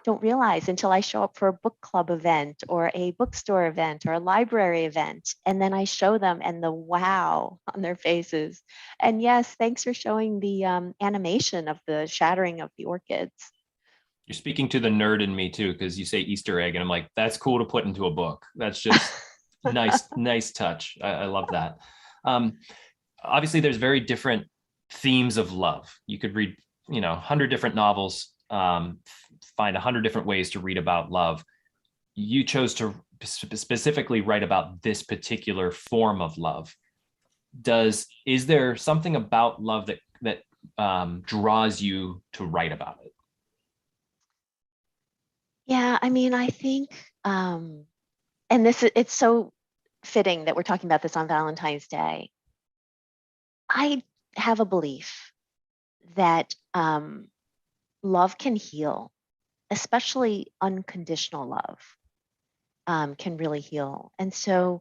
D: don't realize until I show up for a book club event or a bookstore event or a library event. And then I show them and the wow on their faces. And yes, thanks for showing the animation of the shattering of the orchids.
B: You're speaking to the nerd in me too, because you say Easter egg and I'm like, that's cool to put into a book. That's just nice touch. I love that. Obviously there's very different themes of love. You could read 100 different novels, find 100 different ways to read about love. You chose to specifically write about this particular form of love. Is there something about love that draws you to write about it?
D: Yeah, I mean, I think, and it's so fitting that we're talking about this on Valentine's Day. I have a belief that love can heal, especially unconditional love can really heal. And so,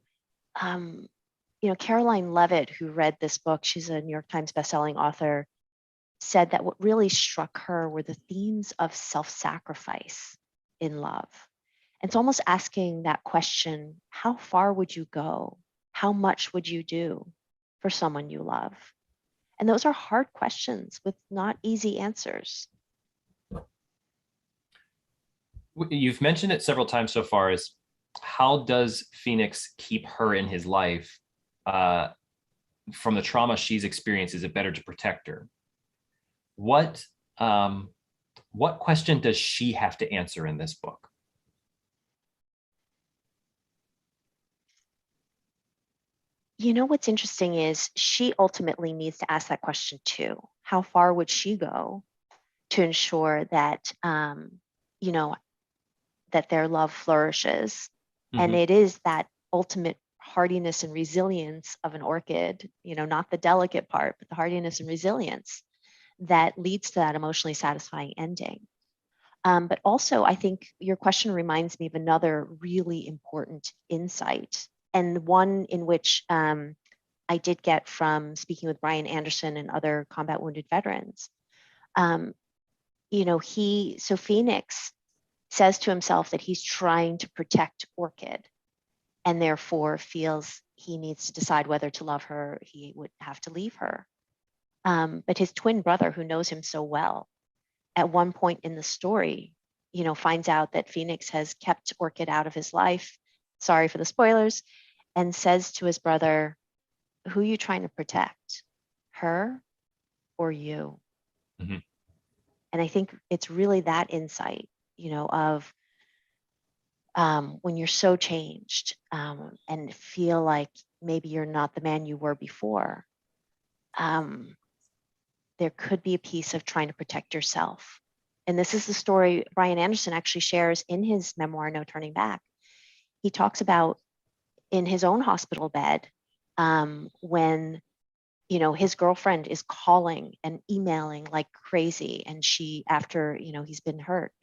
D: Caroline Levitt, who read this book, she's a New York Times bestselling author, said that what really struck her were the themes of self-sacrifice in love. It's almost asking that question, how far would you go? How much would you do for someone you love? And those are hard questions with not easy answers.
B: You've mentioned it several times so far, is how does Phoenix keep her in his life from the trauma she's experienced? Is it better to protect her? What question does she have to answer in this book?
D: What's interesting is she ultimately needs to ask that question too. How far would she go to ensure that, that their love flourishes? And it is that ultimate hardiness and resilience of an orchid, not the delicate part, but the hardiness and resilience that leads to that emotionally satisfying ending. But also, I think your question reminds me of another really important insight, and one in which I did get from speaking with Brian Anderson and other combat wounded veterans. Phoenix says to himself that he's trying to protect Orchid and therefore feels he needs to decide whether to love her, he would have to leave her. But his twin brother, who knows him so well, at one point in the story, finds out that Phoenix has kept Orchid out of his life. Sorry for the spoilers. And says to his brother, who are you trying to protect? Her or you? And I think it's really that insight, of when you're so changed and feel like maybe you're not the man you were before, there could be a piece of trying to protect yourself. And this is the story Brian Anderson actually shares in his memoir, No Turning Back. He talks about in his own hospital bed when, his girlfriend is calling and emailing like crazy. And she, after, he's been hurt,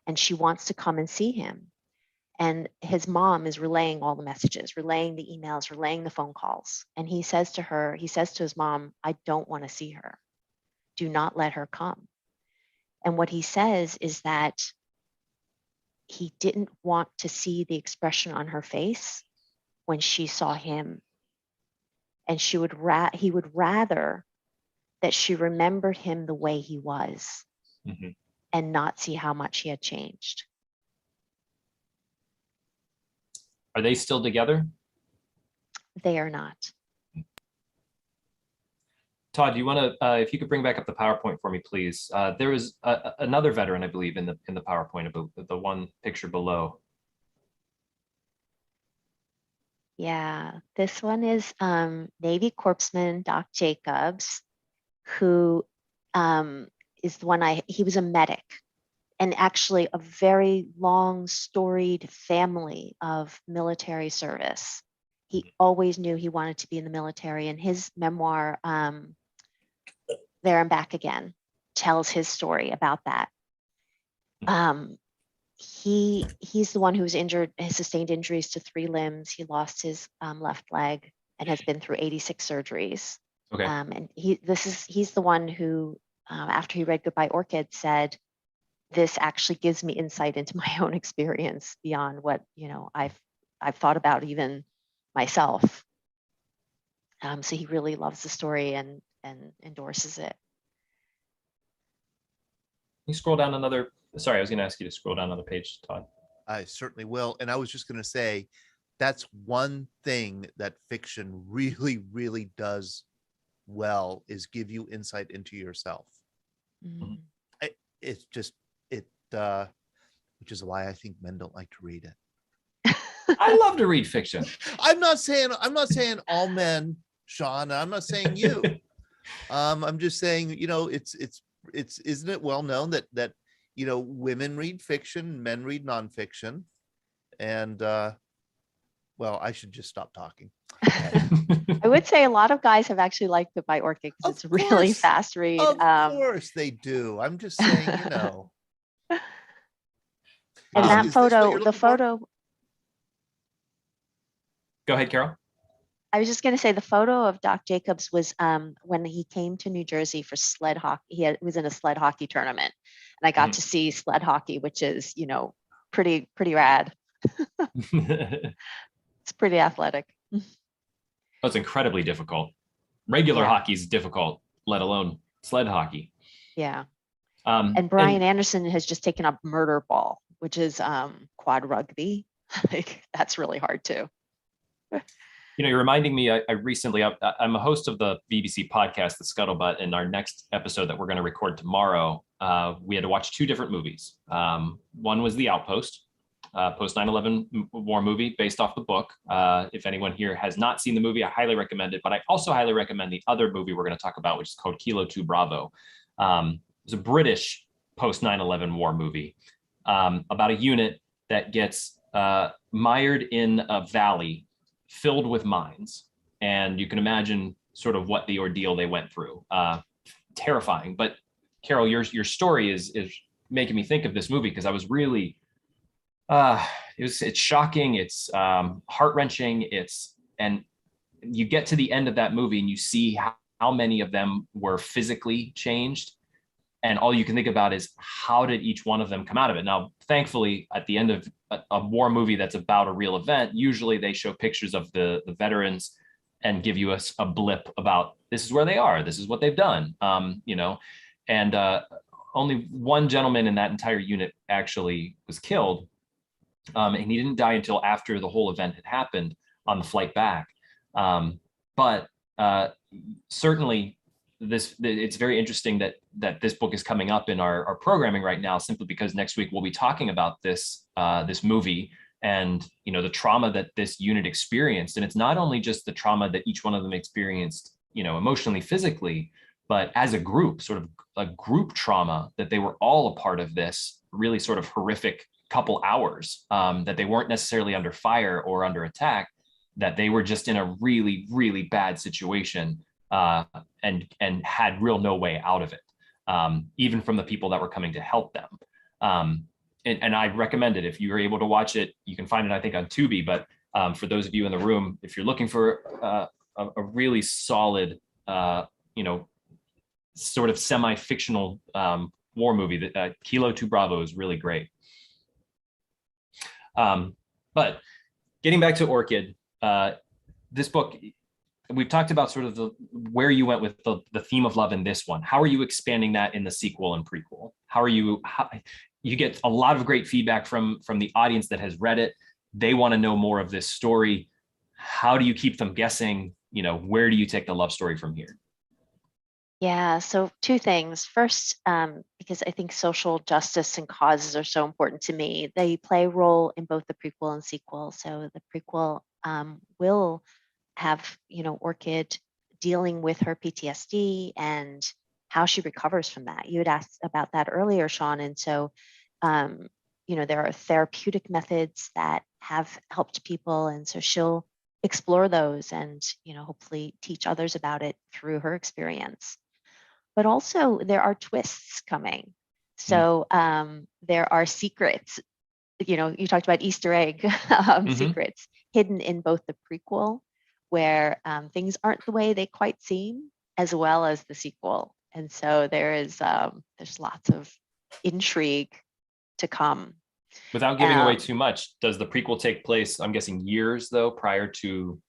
D: and she wants to come and see him. And his mom is relaying all the messages, relaying the emails, relaying the phone calls. And he says to his mom, I don't want to see her. Do not let her come. And what he says is that he didn't want to see the expression on her face when she saw him. And he would rather that she remembered him the way he was and not see how much he had changed.
B: Are they still together?
D: They are not.
B: Todd, do you want to, if you could bring back up the PowerPoint for me, please. There is another veteran, I believe, in the PowerPoint, the one picture below.
D: Yeah, this one is Navy Corpsman Doc Jacobs, who is the one he was a medic, and actually a very long storied family of military service. He always knew he wanted to be in the military, and his memoir, There and Back Again, tells his story about that. He's the one who was injured, has sustained injuries to 3 limbs. He lost his left leg and has been through 86 surgeries.
B: Okay.
D: And he's the one who, after he read Goodbye Orchid, said, "This actually gives me insight into my own experience beyond what I've thought about even myself." So he really loves the story and endorses it.
B: Can you scroll down another? Sorry, I was going to ask you to scroll down another page, Todd.
A: I certainly will. And I was just going to say, that's one thing that fiction really, really does well, is give you insight into yourself.
D: Mm.
A: It's just, which is why I think men don't like to read it.
B: I love to read fiction.
A: I'm not saying all men, Sean. I'm not saying you. I'm just saying, it's isn't it well known that women read fiction, men read nonfiction, and well, I should just stop talking.
D: I would say a lot of guys have actually liked Goodbye Orchid because it's a really fast read.
A: Of course they do. I'm just saying,
D: And that
A: Is this what
D: photo,
A: you're
D: the
A: looking for?
D: photo,
B: Go ahead, Carol.
D: I was just going to say the photo of Doc Jacobs was when he came to New Jersey for sled hockey. He was in a sled hockey tournament, and I got to see sled hockey, which is, pretty rad. It's pretty athletic.
B: That's incredibly difficult. Regular hockey is difficult, let alone sled hockey.
D: Yeah. And Brian Anderson has just taken up murder ball, which is quad rugby. Like, that's really hard too.
B: You're reminding me, I recently, I'm a host of the VBC podcast, The Scuttlebutt. In our next episode that we're going to record tomorrow, we had to watch 2 different movies. One was The Outpost, post 9/11 war movie based off the book. If anyone here has not seen the movie, I highly recommend it. But I also highly recommend the other movie we're going to talk about, which is called Kilo 2 Bravo. It's a British post 9/11 war movie about a unit that gets mired in a valley filled with mines. And you can imagine sort of what the ordeal they went through. Terrifying. But Carol, your story is making me think of this movie, because I was really, it's shocking. It's heart-wrenching. And you get to the end of that movie and you see how many of them were physically changed. And all you can think about is, how did each one of them come out of it? Now, thankfully, at the end of a war movie that's about a real event, usually they show pictures of the veterans and give you a blip about, this is where they are, this is what they've done, and only one gentleman in that entire unit actually was killed. And he didn't die until after the whole event had happened on the flight back. But certainly, it's very interesting that this book is coming up in our programming right now, simply because next week we'll be talking about this movie and the trauma that this unit experienced. And it's not only just the trauma that each one of them experienced, emotionally, physically, but as a group, sort of a group trauma, that they were all a part of this really sort of horrific couple hours, that they weren't necessarily under fire or under attack, that they were just in a really, really bad situation. And had real no way out of it, even from the people that were coming to help them. And I recommend it. If you're able to watch it, you can find it, I think, on Tubi. But for those of you in the room, if you're looking for a really solid, sort of semi-fictional war movie, that Kilo 2 Bravo is really great. But getting back to Orchid, this book, we've talked about sort of where you went with the theme of love in this one. How are you expanding that in the sequel and prequel? You get a lot of great feedback from the audience that has read it. they want to know more of this story. How do you keep them guessing? Where do you take the love story from here?
D: Yeah, so two things. First, because I think social justice and causes are so important to me, they play a role in both the prequel and sequel. So the prequel will have, Orchid dealing with her PTSD and how she recovers from that. You had asked about that earlier, Sean. And so, there are therapeutic methods that have helped people. And so she'll explore those and, hopefully teach others about it through her experience. But also there are twists coming. So there are secrets, you talked about Easter egg secrets hidden in both the prequel, where things aren't the way they quite seem, as well as the sequel. And so there's lots of intrigue to come.
B: Without giving away too much, does the prequel take place, I'm guessing years though, prior to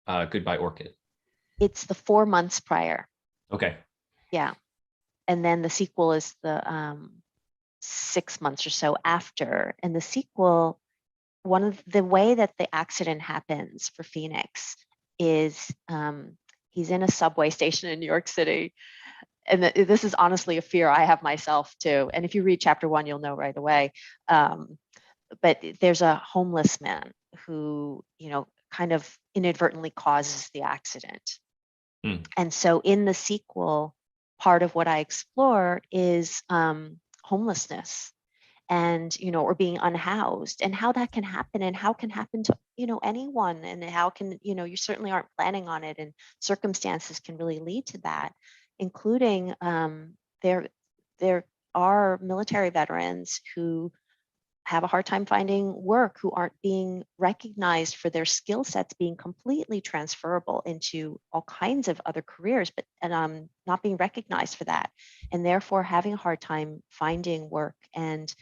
B: Goodbye Orchid?
D: It's the 4 months prior.
B: Okay.
D: Yeah. And then the sequel is the 6 months or so after. And the sequel, one of the way that the accident happens for Phoenix is he's in a subway station in New York City. And this is honestly a fear I have myself too. And if you read chapter 1, you'll know right away. But there's a homeless man who, kind of inadvertently causes the accident. And so in the sequel, part of what I explore is homelessness and, or being unhoused, and how that can happen, and how can happen to, anyone, and how can, you certainly aren't planning on it, and circumstances can really lead to that, including there are military veterans who have a hard time finding work, who aren't being recognized for their skill sets being completely transferable into all kinds of other careers, but not being recognized for that, and therefore having a hard time finding work, and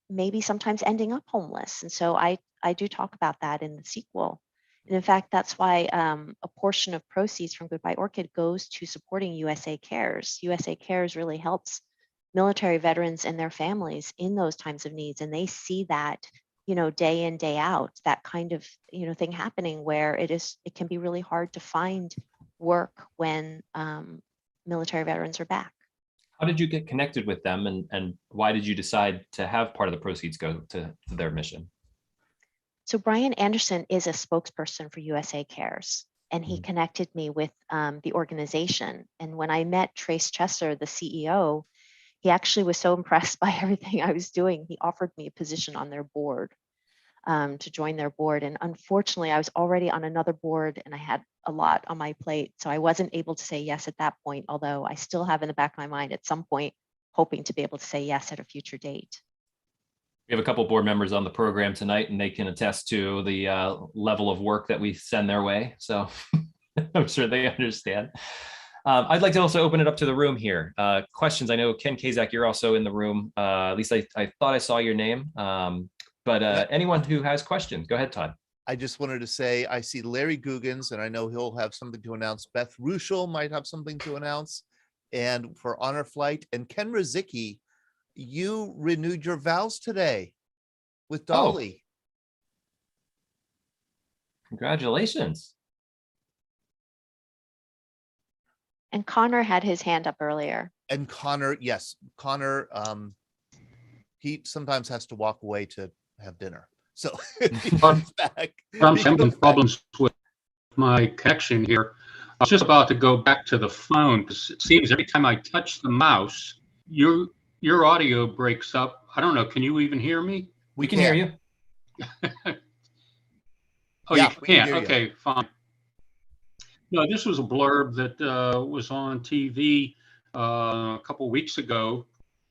D: maybe sometimes ending up homeless. And so I do talk about that in the sequel. And in fact, that's why a portion of proceeds from Goodbye Orchid goes to supporting USA Cares. USA Cares really helps military veterans and their families in those times of needs. And they see that, day in, day out, that kind of, thing happening, where it can be really hard to find work when military veterans are back.
B: How did you get connected with them, and why did you decide to have part of the proceeds go to their mission?
D: So Brian Anderson is a spokesperson for USA Cares, and he connected me with the organization. And when I met Trace Chesser, the CEO, he actually was so impressed by everything I was doing. He offered me a position on their board, to join their board. And unfortunately, I was already on another board and I had a lot on my plate. So I wasn't able to say yes at that point, although I still have in the back of my mind at some point, hoping to be able to say yes at a future date.
B: We have a couple board members on the program tonight, and they can attest to the level of work that we send their way. So I'm sure they understand. I'd like to also open it up to the room here. Questions. I know, Ken Kazak, you're also in the room. At least I thought I saw your name. But anyone who has questions, go ahead, Todd.
A: I just wanted to say, I see Larry Guggens, and I know he'll have something to announce. Beth Ruschel might have something to announce. And for Honor Flight, and Ken Rizicki, you renewed your vows today with Dolly.
B: Congratulations.
D: And Connor had his hand up earlier.
A: And Connor, yes, Connor, he sometimes has to walk away to have dinner. So he comes back.
F: I'm having problems with my connection here. I was just about to go back to the phone, because it seems every time I touch the mouse, your audio breaks up. I don't know. Can you even hear me?
B: We can hear you.
F: Oh,
A: yeah,
F: you can't. Okay, fine. No, this was a blurb that was on TV a couple weeks ago,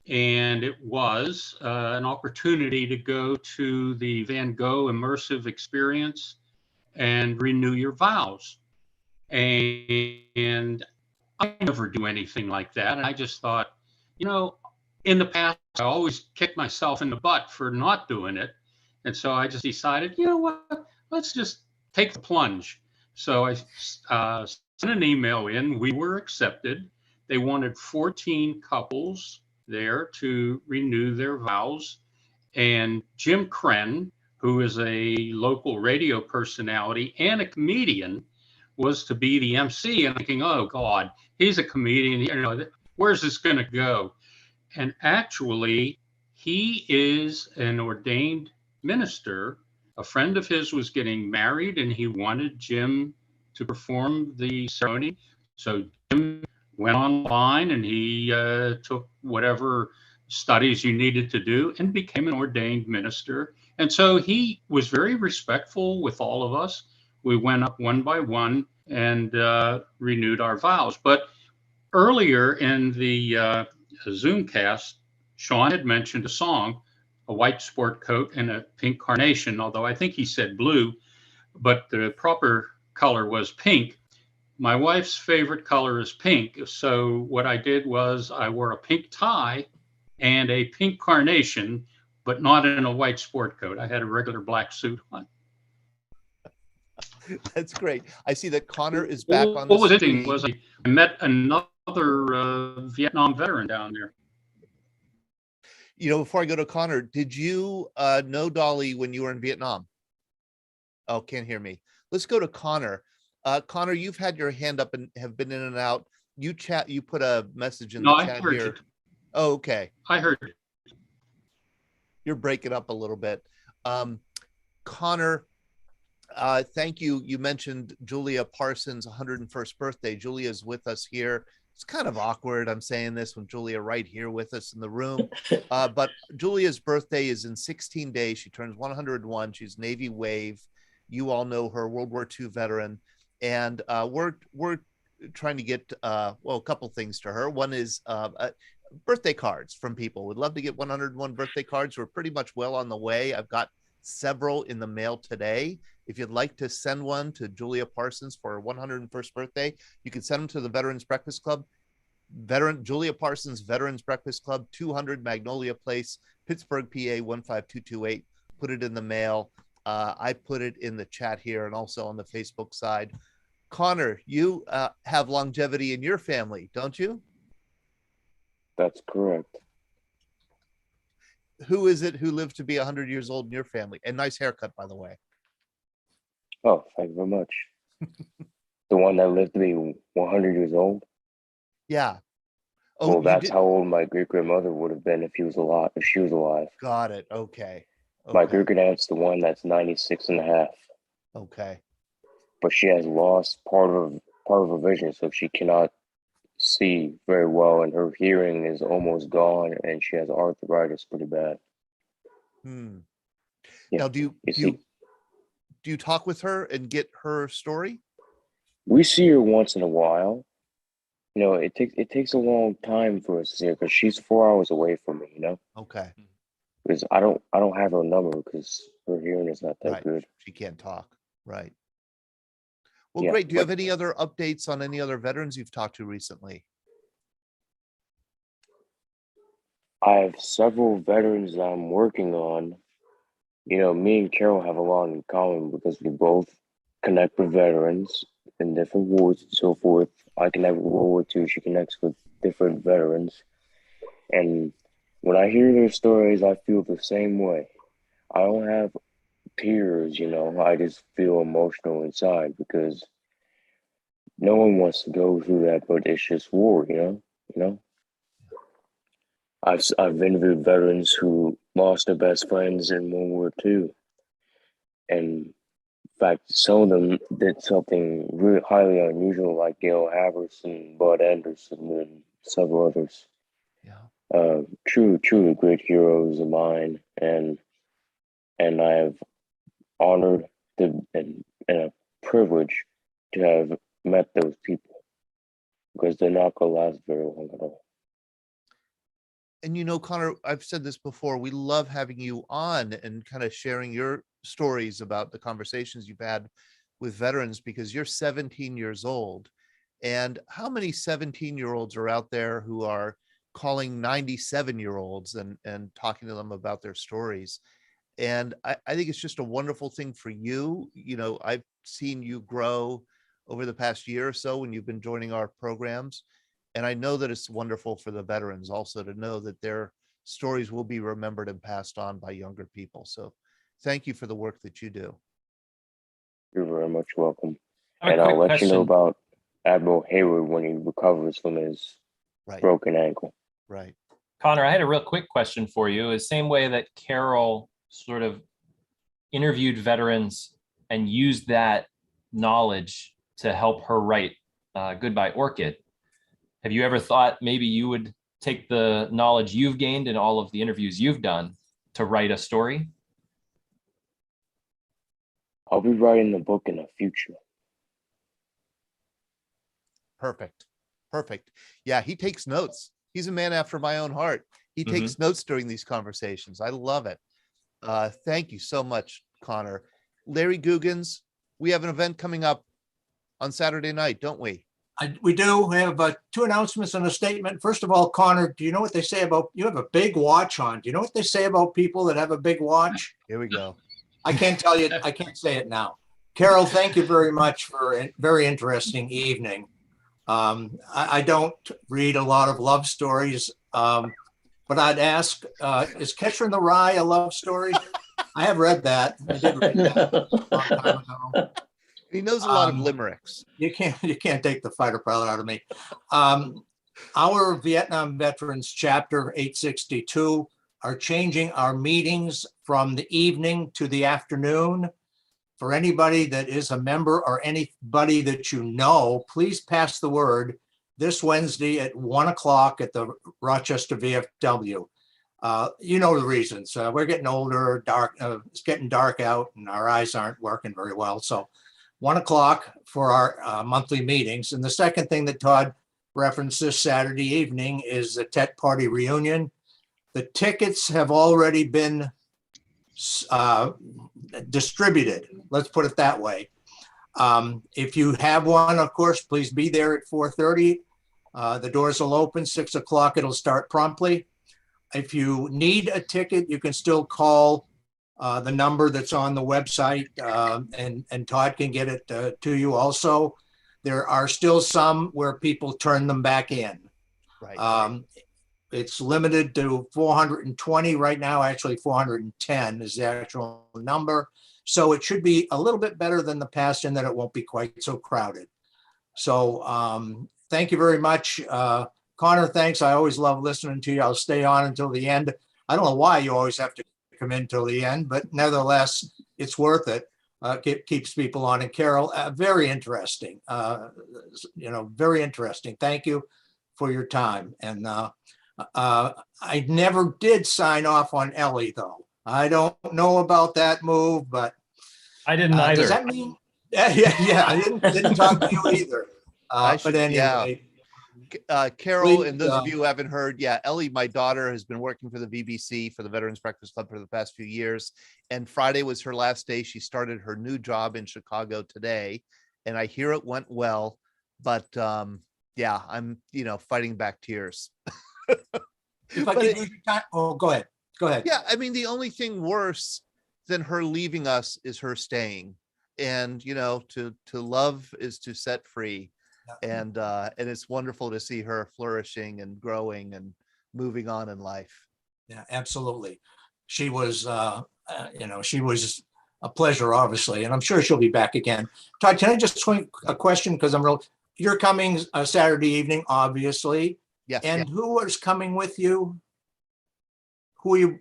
F: and it was an opportunity to go to the Van Gogh immersive experience and renew your vows. And I never do anything like that. And I just thought, in the past, I always kicked myself in the butt for not doing it. And so I just decided, you know what, let's just take the plunge. So I sent an email in. We were accepted. They wanted 14 couples there to renew their vows. And Jim Krenn, who is a local radio personality and a comedian, was to be the MC. And I'm thinking, oh God, he's a comedian. You know, where's this going to go? And actually, he is an ordained minister. A friend of his was getting married, and he wanted Jim to perform the ceremony. So Jim went online and he took whatever studies you needed to do and became an ordained minister. And so he was very respectful with all of us. We went up one by one and renewed our vows. But earlier in the Zoomcast, Sean had mentioned a song, A White Sport Coat and a Pink Carnation, although I think he said blue, but the proper color was pink. My wife's favorite color is pink. So what I did was I wore a pink tie and a pink carnation, but not in a white sport coat. I had a regular black suit on.
A: That's great. I see that Connor is back on the
F: What was
A: screen.
F: interesting was I met another Vietnam veteran down there.
A: You know, before I go to Connor, did you know Dolly when you were in Vietnam? Oh, can't hear me. Let's go to Connor. Connor, you've had your hand up and have been in and out. You put a message in the chat
F: I heard
A: here.
F: you.
A: Oh, okay.
F: I heard you.
A: You're breaking up a little bit. Connor, thank you. You mentioned Julia Parsons' 101st birthday. Julia's with us here. It's kind of awkward. I'm saying this when Julia right here with us in the room. But Julia's birthday is in 16 days. She turns 101. She's Navy Wave. You all know her, World War II veteran. And we're trying to get, well, a couple things to her. One is birthday cards from people. We'd love to get 101 birthday cards. We're pretty much well on the way. I've got several in the mail today. If you'd like to send one to Julia Parsons for her 101st birthday, you can send them to the Veterans Breakfast Club. Julia Parsons Veterans Breakfast Club, 200 Magnolia Place, Pittsburgh, PA 15228. Put it in the mail. I put it in the chat here and also on the Facebook side. Connor, you have longevity in your family, don't you?
G: That's correct.
A: Who is it who lived to be 100 years old in your family? And nice haircut, by the way.
G: Oh, thank you very much. The one that lived to be 100 years old?
A: Yeah. Oh,
G: well, that's how old my great-grandmother would have been if she was alive.
A: Got it. Okay.
G: My great-grandaunt's the one that's 96 and a half.
A: Okay.
G: But she has lost part of her vision, so she cannot see very well, and her hearing is almost gone, and she has arthritis pretty bad.
A: Yeah. Now,
G: do
A: you talk with her and get her story?
G: We see her once in a while. You know, it takes a long time for us to see her because she's 4 hours away from me. You know.
A: Okay.
G: Because I don't have her number because her hearing is not that good.
A: She can't talk. Right. Well, great. Do you have any other updates on any other veterans you've talked to recently?
G: I have several veterans that I'm working on. You know, me and Carol have a lot in common because we both connect with veterans in different wars and so forth. I connect with World War II. She connects with different veterans. And when I hear their stories, I feel the same way. I don't have tears, you know. I just feel emotional inside because no one wants to go through that, but it's just war, you know. I've interviewed veterans who lost their best friends in World War II, and in fact, some of them did something really highly unusual, like Gail Haverson, Bud Anderson, and several others. Yeah, truly great heroes of mine, and I have honored and a privilege to have met those people because they're not going to last very long at all.
A: And you know, Connor, I've said this before, we love having you on and kind of sharing your stories about the conversations you've had with veterans because you're 17 years old. And how many 17-year-olds are out there who are calling 97-year-olds and talking to them about their stories? And I think it's just a wonderful thing for you. You know, I've seen you grow over the past year or so when you've been joining our programs. And I know that it's wonderful for the veterans also to know that their stories will be remembered and passed on by younger people. So Thank you for the work that you do.
G: You're very much welcome.
B: I have
G: And
B: a
G: I'll
B: quick
G: let you know
B: question.
G: about Admiral Hayward when he recovers from his
A: Right.
G: broken ankle.
A: Right.
B: Connor, I had a real quick question for you. The same way that Carol sort of interviewed veterans and used that knowledge to help her write Goodbye Orchid. Have you ever thought maybe you would take the knowledge you've gained in all of the interviews you've done to write a story?
G: I'll be writing the book in the future.
A: Perfect. Perfect. Yeah, he takes notes. He's a man after my own heart. He takes notes during these conversations. I love it. Thank you so much, Connor. Larry Googans, we have an event coming up on Saturday night, don't we?
H: We do. We have 2 announcements and a statement. First of all, Connor, do you know what they say about, you have a big watch on. Do you know what they say about people that have a big watch?
A: Here we go.
H: I can't tell you. I can't say it now. Carol, thank you very much for a very interesting evening. I don't read a lot of love stories, but I'd ask, is Catcher in the Rye a love story? I have read that. I did read that a long time ago.
A: He knows a lot of limericks.
H: You can't take the fighter pilot out of me. Our Vietnam Veterans Chapter 862 are changing our meetings from the evening to the afternoon. For anybody that is a member or anybody that you know, please pass the word this Wednesday at 1 o'clock at the Rochester VFW. You know the reasons. We're getting older, dark. It's getting dark out, and our eyes aren't working very well. So 1 o'clock for our monthly meetings. And the second thing that Todd referenced this Saturday evening is the Tet Party reunion. The tickets have already been distributed. Let's put it that way. If you have one, of course, please be there at 4:30. The doors will open 6 o'clock. It'll start promptly. If you need a ticket, you can still call the number that's on the website, and Todd can get it to you also. There are still some where people turn them back in.
A: Right.
H: It's limited to 420 right now. Actually, 410 is the actual number. So it should be a little bit better than the past in that it won't be quite so crowded. So thank you very much. Connor, thanks. I always love listening to you. I'll stay on until the end. I don't know why you always have to come in till the end, but nevertheless, it's worth it. It keeps people on. And Carol, very interesting. Very interesting. Thank you for your time. And I never did sign off on Ellie, though. I don't know about that move, but
B: I didn't either.
H: Does that mean? Yeah. I didn't talk to you either. But anyway.
A: Carol,
H: please,
A: and those of you who haven't heard, Ellie, my daughter, has been working for the VBC for the Veterans Breakfast Club for the past few years. And Friday was her last day. She started her new job in Chicago today. And I hear it went well, but I'm, fighting back tears.
H: If I could use your time, go ahead. Go ahead.
A: Yeah, I mean, the only thing worse than her leaving us is her staying. And, to love is to set free. And it's wonderful to see her flourishing and growing and moving on in life.
H: Yeah, absolutely. She was, she was a pleasure, obviously, and I'm sure she'll be back again. Todd, can I just swing a question? Because you're coming Saturday evening, obviously.
A: Yes.
H: And who is coming with you? Who are you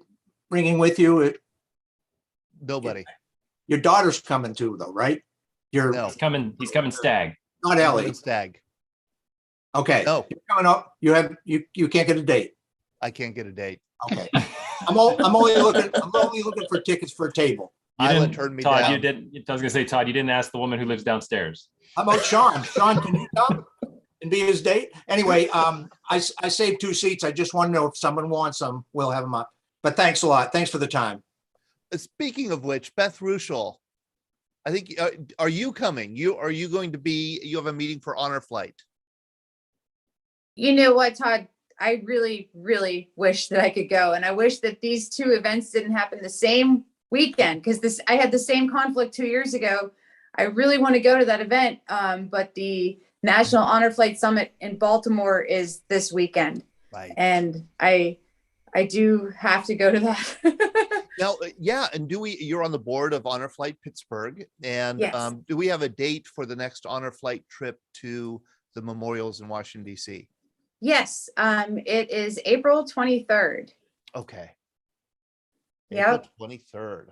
H: bringing with you?
A: Nobody.
H: Your daughter's coming too, though, right?
A: No.
B: He's coming stag.
H: Not Ellie.
A: Stag.
H: Okay.
A: No.
H: You're coming up. You can't get a date.
A: I can't get a date.
H: Okay. I'm only looking for tickets for a table.
A: Island turned me
B: Todd,
A: down.
B: you didn't. I was gonna say, Todd, you didn't ask the woman who lives downstairs.
H: How about Sean? Sean, can you come and be his date? Anyway, I saved 2 seats. I just want to know if someone wants them, we'll have them up. But thanks a lot. Thanks for the time.
A: Speaking of which, Beth Ruschel, I think, are you coming? You have a meeting for Honor Flight.
I: You know what, Todd? I really, really wish that I could go. And I wish that these 2 events didn't happen the same weekend, because I had the same conflict 2 years ago. I really want to go to that event. But the National Honor Flight Summit in Baltimore is this weekend.
A: Right.
I: And I do have to go to that.
A: Now, yeah, and you're on the board of Honor Flight Pittsburgh, and
I: Yes.
A: do we have a date for the next Honor Flight trip to the memorials in Washington, D.C.?
I: Yes, it is April 23rd.
A: Okay.
I: Yep.
A: April 23rd.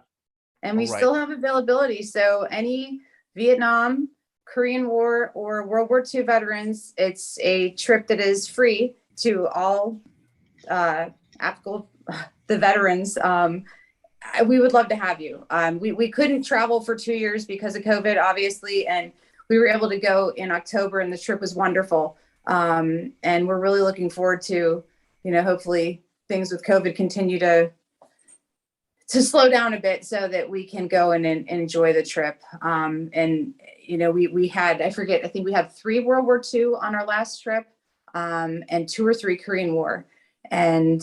I: And we
A: All right.
I: still have availability. So any Vietnam, Korean War, or World War II veterans, it's a trip that is free to all applicable, the veterans. We would love to have you. We couldn't travel for 2 years because of COVID, obviously, and we were able to go in October, and the trip was wonderful. And we're really looking forward to, hopefully things with COVID continue to slow down a bit so that we can go and enjoy the trip. We had, I think we had 3 World War II on our last trip, and 2 or 3 Korean War. And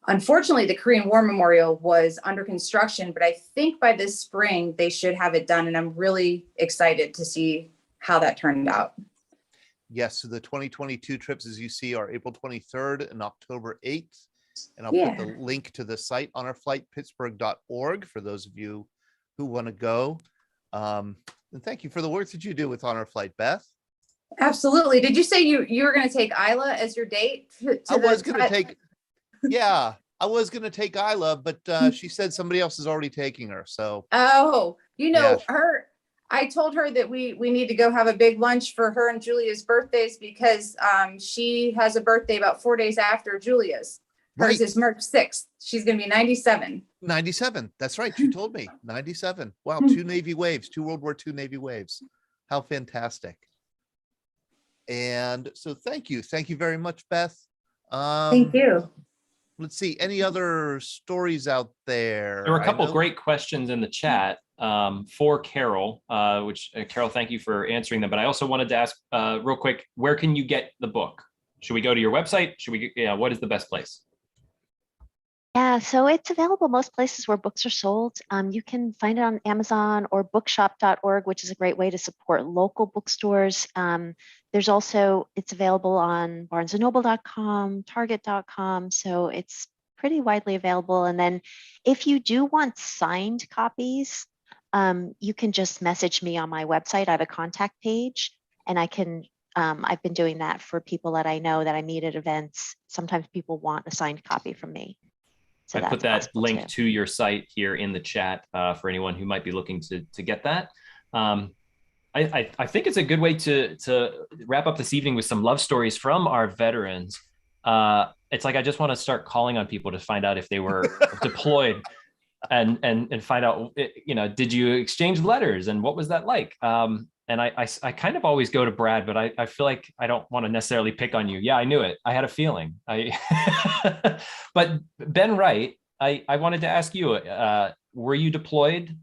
I: unfortunately, the Korean War Memorial was under construction, but I think by this spring they should have it done. And I'm really excited to see how that turned out.
A: Yes, so the 2022 trips, as you see, are April 23rd and October 8th. And I'll
I: Yeah.
A: put the link to the site, honorflightpittsburgh.org, for those of you who want to go. And thank you for the work that you do with Honor Flight, Beth.
I: Absolutely. Did you say you were going to take Isla as your date?
A: I was going to take Isla, but she said somebody else is already taking her. So,
I: Oh,
A: Yeah.
I: I told her that we need to go have a big lunch for her and Julia's birthdays because she has a birthday about 4 days after Julia's. Hers
A: right,
I: is March 6th. She's going to be 97.
A: 97. That's right. She told me 97. Wow, 2 Navy waves, 2 World War II Navy waves. How fantastic. And so thank you. Thank you very much, Beth.
I: Thank you.
A: Let's see, any other stories out there?
B: There were a
A: I
B: couple
A: know-
B: great questions in the chat for Carol, which Carol, thank you for answering them. But I also wanted to ask real quick, where can you get the book? Should we go to your website? What is the best place?
D: Yeah, so it's available most places where books are sold. You can find it on Amazon or bookshop.org, which is a great way to support local bookstores. It's available on barnesandnoble.com, target.com. So it's pretty widely available. And then if you do want signed copies, you can just message me on my website. I have a contact page, and I've been doing that for people that I know that I meet at events. Sometimes people want a signed copy from me. So
B: I put
D: that's
B: that
D: possible
B: link
D: too.
B: to your site here in the chat for anyone who might be looking to get that. I think it's a good way to wrap up this evening with some love stories from our veterans. It's like I just want to start calling on people to find out if they were deployed and find out, did you exchange letters and what was that like? And I kind of always go to Brad, but I feel like I don't want to necessarily pick on you. Yeah, I knew it. I had a feeling. But Ben Wright, I wanted to ask you, were you deployed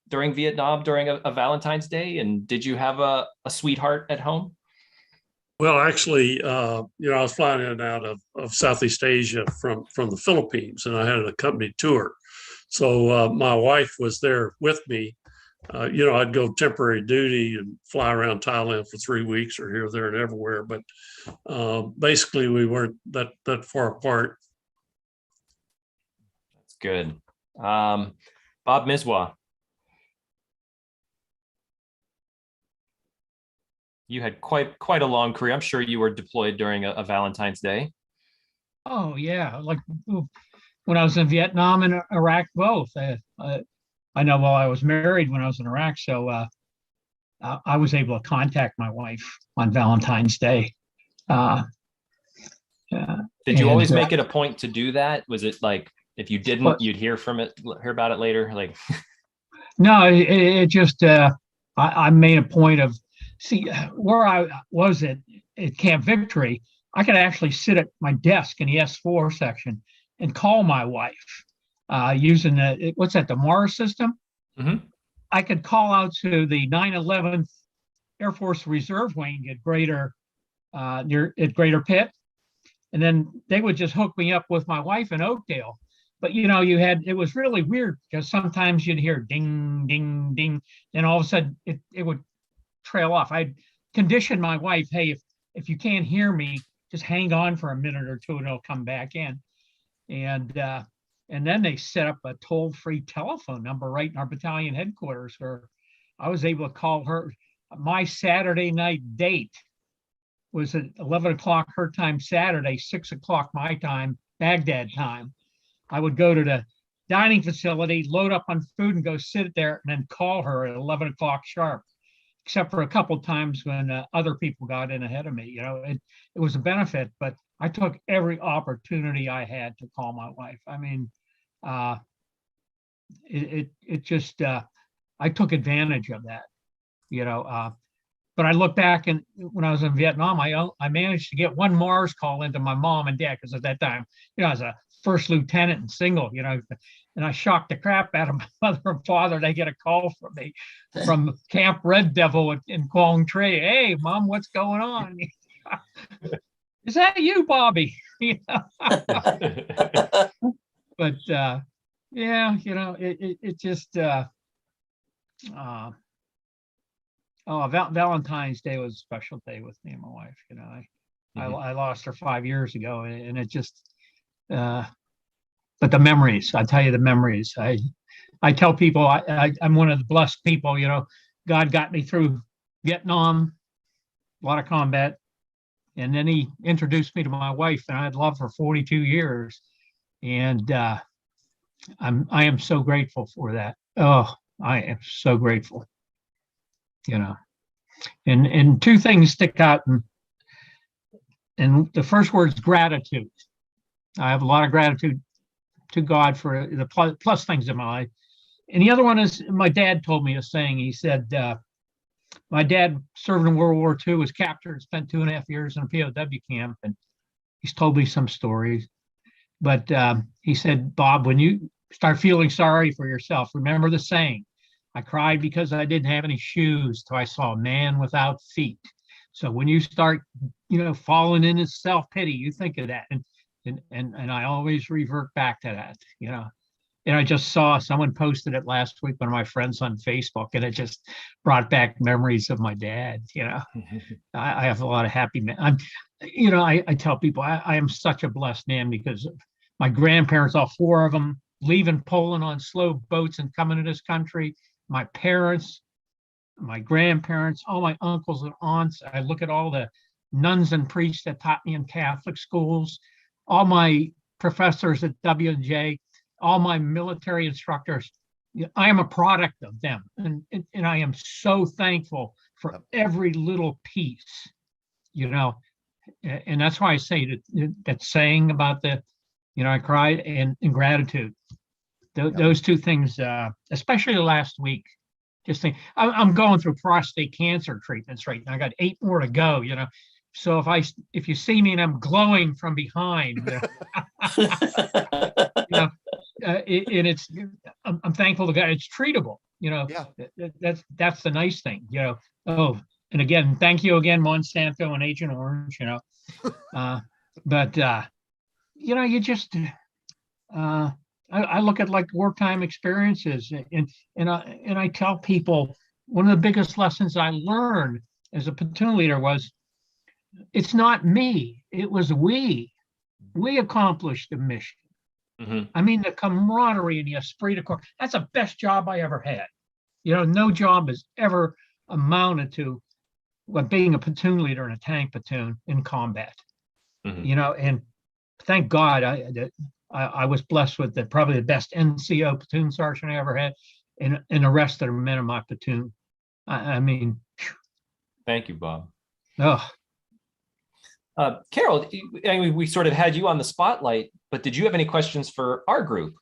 B: during Vietnam during a Valentine's Day? And did you have a sweetheart at home?
J: Well, actually, I was flying in and out of Southeast Asia from the Philippines, and I had an accompanied tour. So my wife was there with me. I'd go temporary duty and fly around Thailand for 3 weeks or here, there, and everywhere. But basically, we weren't that far apart.
B: That's good. Bob Miswa, you had quite a long career. I'm sure you were deployed during a Valentine's Day.
K: Oh yeah, like when I was in Vietnam and Iraq, both. I know while I was married when I was in Iraq, so I was able to contact my wife on Valentine's Day.
B: Did you always make it a point to do that? Was it like if you didn't, you'd hear about it later? Like,
K: no, it just I made a point of where I was at Camp Victory. I could actually sit at my desk in the S4 section and call my wife. Using the Mars system.
B: Mm-hmm.
K: I could call out to the 911th Air Force Reserve Wing at Greater Pitt, and then they would just hook me up with my wife in Oakdale. But it was really weird because sometimes you'd hear ding, ding, ding, and all of a sudden it would trail off. I'd condition my wife, hey, if you can't hear me, just hang on for a minute or two and it'll come back in. And And then they set up a toll-free telephone number right in our battalion headquarters where I was able to call her. My Saturday night date was at 11 o'clock her time Saturday, 6 o'clock my time, Baghdad time. I would go to the dining facility, load up on food and go sit there and then call her at 11 o'clock sharp, except for a couple of times when other people got in ahead of me. You know, it was a benefit, but I took every opportunity I had to call my wife. I mean, it just, I took advantage of that, you know. But I look back, and when I was in Vietnam, I managed to get one Mars call into my mom and dad, because at that time, you know, I was a first lieutenant and single, you know, and I shocked the crap out of my mother and father. They get a call from me from Camp Red Devil in Quang Tri. Hey, Mom, what's going on? Is that you, Bobby? You know? But yeah, you know, it just Valentine's Day was a special day with me and my wife. You know, I lost her 5 years ago, and it just but the memories, I tell you, the memories. I tell people I'm one of the blessed people. You know, God got me through Vietnam, a lot of combat, and then He introduced me to my wife, and I'd loved her 42 years, and I am so grateful for that. Oh, I am so grateful. You know, and two things stick out, and the first word is gratitude. I have a lot of gratitude to God for the plus things in my life. And the other one is my dad told me a saying. He said, my dad served in World War II, was captured, spent 2.5 years in a POW camp, and he's told me some stories. But he said, Bob, when you start feeling sorry for yourself, remember the saying, I cried because I didn't have any shoes till I saw a man without feet. So when you start, you know, falling into self-pity, you think of that. And I always revert back to that, you know. And I just saw someone posted it last week, one of my friends on Facebook, and it just brought back memories of my dad, you know. I have a lot of happy, you know, I tell people I am such a blessed man because my grandparents, all four of them, leaving Poland on slow boats and coming to this country. My parents, my grandparents, all my uncles and aunts. I look at all the nuns and priests that taught me in Catholic schools, all my professors at W&J, all my military instructors. I am a product of them. And I am so thankful for every little piece, you know. And that's why I say that saying about the, you know, I cried and gratitude. Those two things, especially the last week, just think, I'm going through prostate cancer treatments right now. I got 8 more to go, you know. So if you see me and I'm glowing from behind, you know, and I'm thankful to God it's treatable, you know. Yeah. That's the nice thing, you know. Oh, and again, thank you again, Monsanto and Agent Orange, you know. But you know, you just I look at like wartime experiences, and I tell people one of the biggest lessons I learned as a platoon leader was it's not me, it was we accomplished the mission. Mm-hmm. I mean, the camaraderie and the esprit de corps, that's the best job I ever had. You know, no job has ever amounted to what being a platoon leader in a tank platoon in combat. Mm-hmm. You know, and thank God I was blessed with probably the best NCO platoon sergeant I ever had, and the rest of the men in my platoon. I mean,
B: thank you, Bob.
K: Oh,
B: Carol, I mean, we sort of had you on the spotlight, but did you have any questions for our group?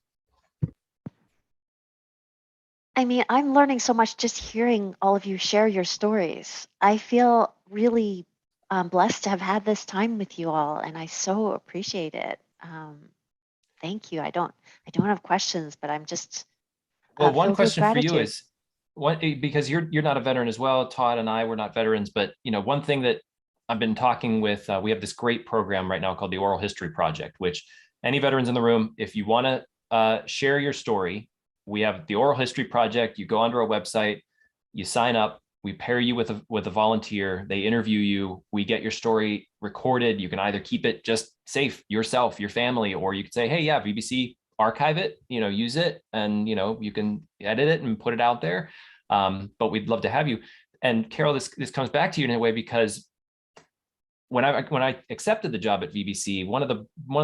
D: I mean, I'm learning so much just hearing all of you share your stories. I feel really blessed to have had this time with you all, and I so appreciate it. Thank you. I don't have questions, but I'm just
B: well. One question for you is, because you're not a veteran as well. Todd and I were not veterans, but you know, one thing that I've been talking with, we have this great program right now called the Oral History Project, which any veterans in the room, if you want to share your story, we have the Oral History Project. You go onto our website, you sign up, we pair you with a volunteer, they interview you, we get your story recorded. You can either keep it just safe, yourself, your family, or you could say, hey, yeah, VBC, archive it, use it, and you can edit it and put it out there. But we'd love to have you. And Carol, this comes back to you in a way, because when I accepted the job at VBC, one of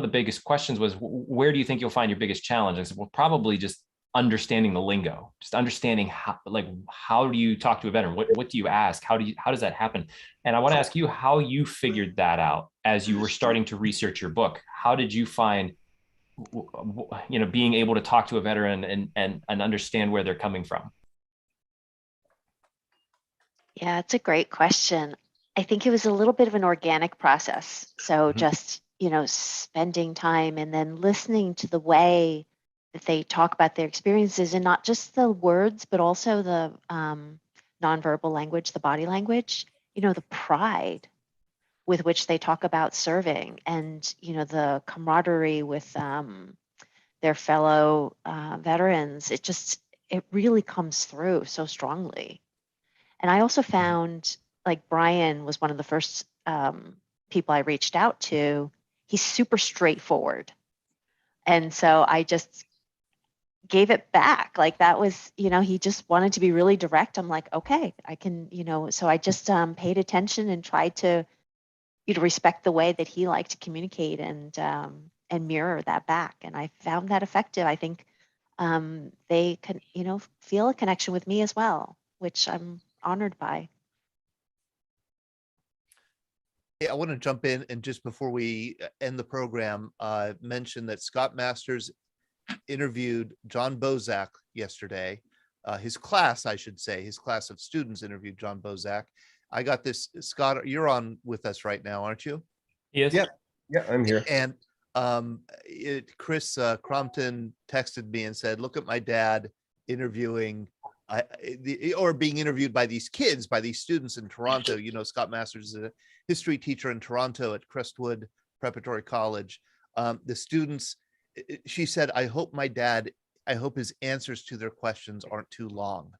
B: the biggest questions was, where do you think you'll find your biggest challenge? I said, well, probably just understanding the lingo, just understanding how do you talk to a veteran? What do you ask? How does that happen? And I want to ask you how you figured that out as you were starting to research your book. How did you find, being able to talk to a veteran and understand where they're coming from?
D: Yeah, it's a great question. I think it was a little bit of an organic process. So just, spending time and then listening to the way that they talk about their experiences, and not just the words, but also the nonverbal language, the body language, the pride with which they talk about serving, and, the camaraderie with their fellow veterans. It really comes through so strongly. And I also found, like, Brian was one of the first people I reached out to. He's super straightforward. And so I just gave it back. Like, that was, he just wanted to be really direct. I'm like, okay, I can, so I just paid attention and tried to, respect the way that he liked to communicate and mirror that back. And I found that effective. I think they can, feel a connection with me as well, which I'm honored by.
A: Hey, I want to jump in and just before we end the program, mention that Scott Masters interviewed John Bozak yesterday. His class, I should say, his class of students interviewed John Bozak. I got this, Scott, you're on with us right now, aren't you?
B: Yes.
L: Yeah, I'm here.
A: And Chris Crompton texted me and said, look at my dad interviewing or being interviewed by these kids, by these students in Toronto. Scott Masters is a history teacher in Toronto at Crestwood Preparatory College. The students, she said, I hope his answers to their questions aren't too long.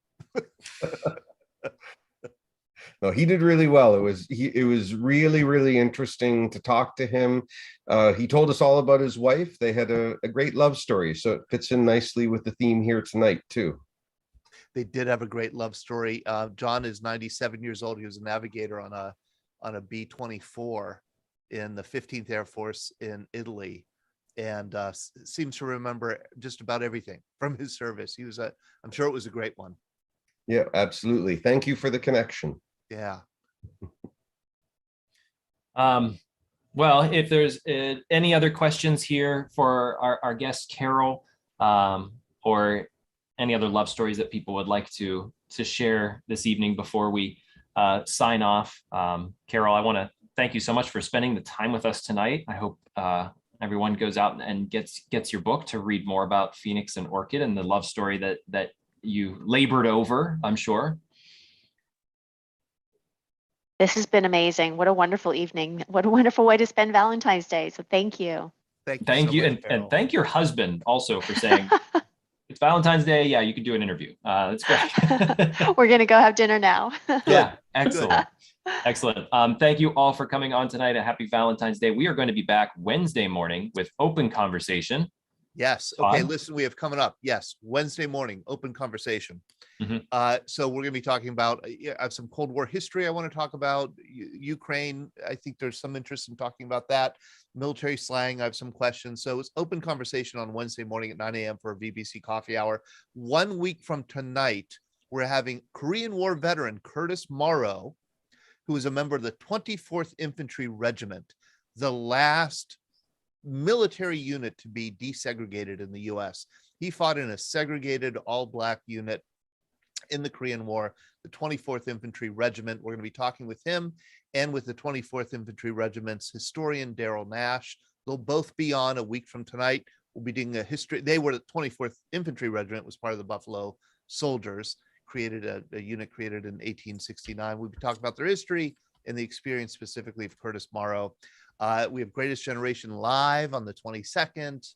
L: No, he did really well. It was really, really interesting to talk to him. He told us all about his wife. They had a great love story, so it fits in nicely with the theme here tonight too.
A: They did have a great love story. John is 97 years old. He was a navigator on a B-24 in the 15th Air Force in Italy, and seems to remember just about everything from his service. I'm sure it was a great one.
L: Yeah, absolutely. Thank you for the connection.
A: Yeah.
B: Well, if there's any other questions here for our guest Carol, or any other love stories that people would like to share this evening before we sign off, Carol, I want to thank you so much for spending the time with us tonight. I hope everyone goes out and gets your book to read more about Phoenix and Orchid and the love story that you labored over, I'm sure.
D: This has been amazing. What a wonderful evening. What a wonderful way to spend Valentine's Day. So thank you.
B: Thank you. And thank your husband also for saying, it's Valentine's Day. Yeah, you can do an interview. That's great.
D: We're going to go have dinner now.
B: Yeah, excellent. Excellent. Thank you all for coming on tonight. A happy Valentine's Day. We are going to be back Wednesday morning with Open Conversation.
A: Yes. Okay. Listen, we have coming up. Yes. Wednesday morning, Open Conversation. So we're going to be talking about, I have some Cold War history I want to talk about. Ukraine. I think there's some interest in talking about that. Military slang. I have some questions. So it's Open Conversation on Wednesday morning at 9 a.m. for a VBC coffee hour. 1 week from tonight, we're having Korean War veteran Curtis Morrow, who is a member of the 24th Infantry Regiment, the last military unit to be desegregated in the US. He fought in a segregated all-black unit in the Korean War, the 24th Infantry Regiment. We're going to be talking with him and with the 24th Infantry Regiment's historian, Daryl Nash. They'll both be on a week from tonight. We'll be doing a history. They were the 24th Infantry Regiment, was part of the Buffalo Soldiers, created a unit created in 1869. We'll be talking about their history and the experience specifically of Curtis Morrow. We have Greatest Generation live on the 22nd.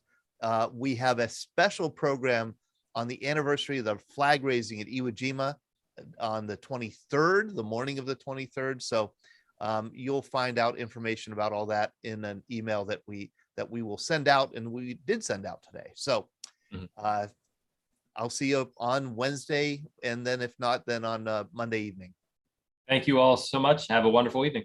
A: We have a special program on the anniversary of the flag raising at Iwo Jima on the 23rd, the morning of the 23rd. So You'll find out information about all that in an email that we will send out, and we did send out today. So I'll see you on Wednesday, and then if not, then on Monday evening.
B: Thank you all so much. Have a wonderful evening.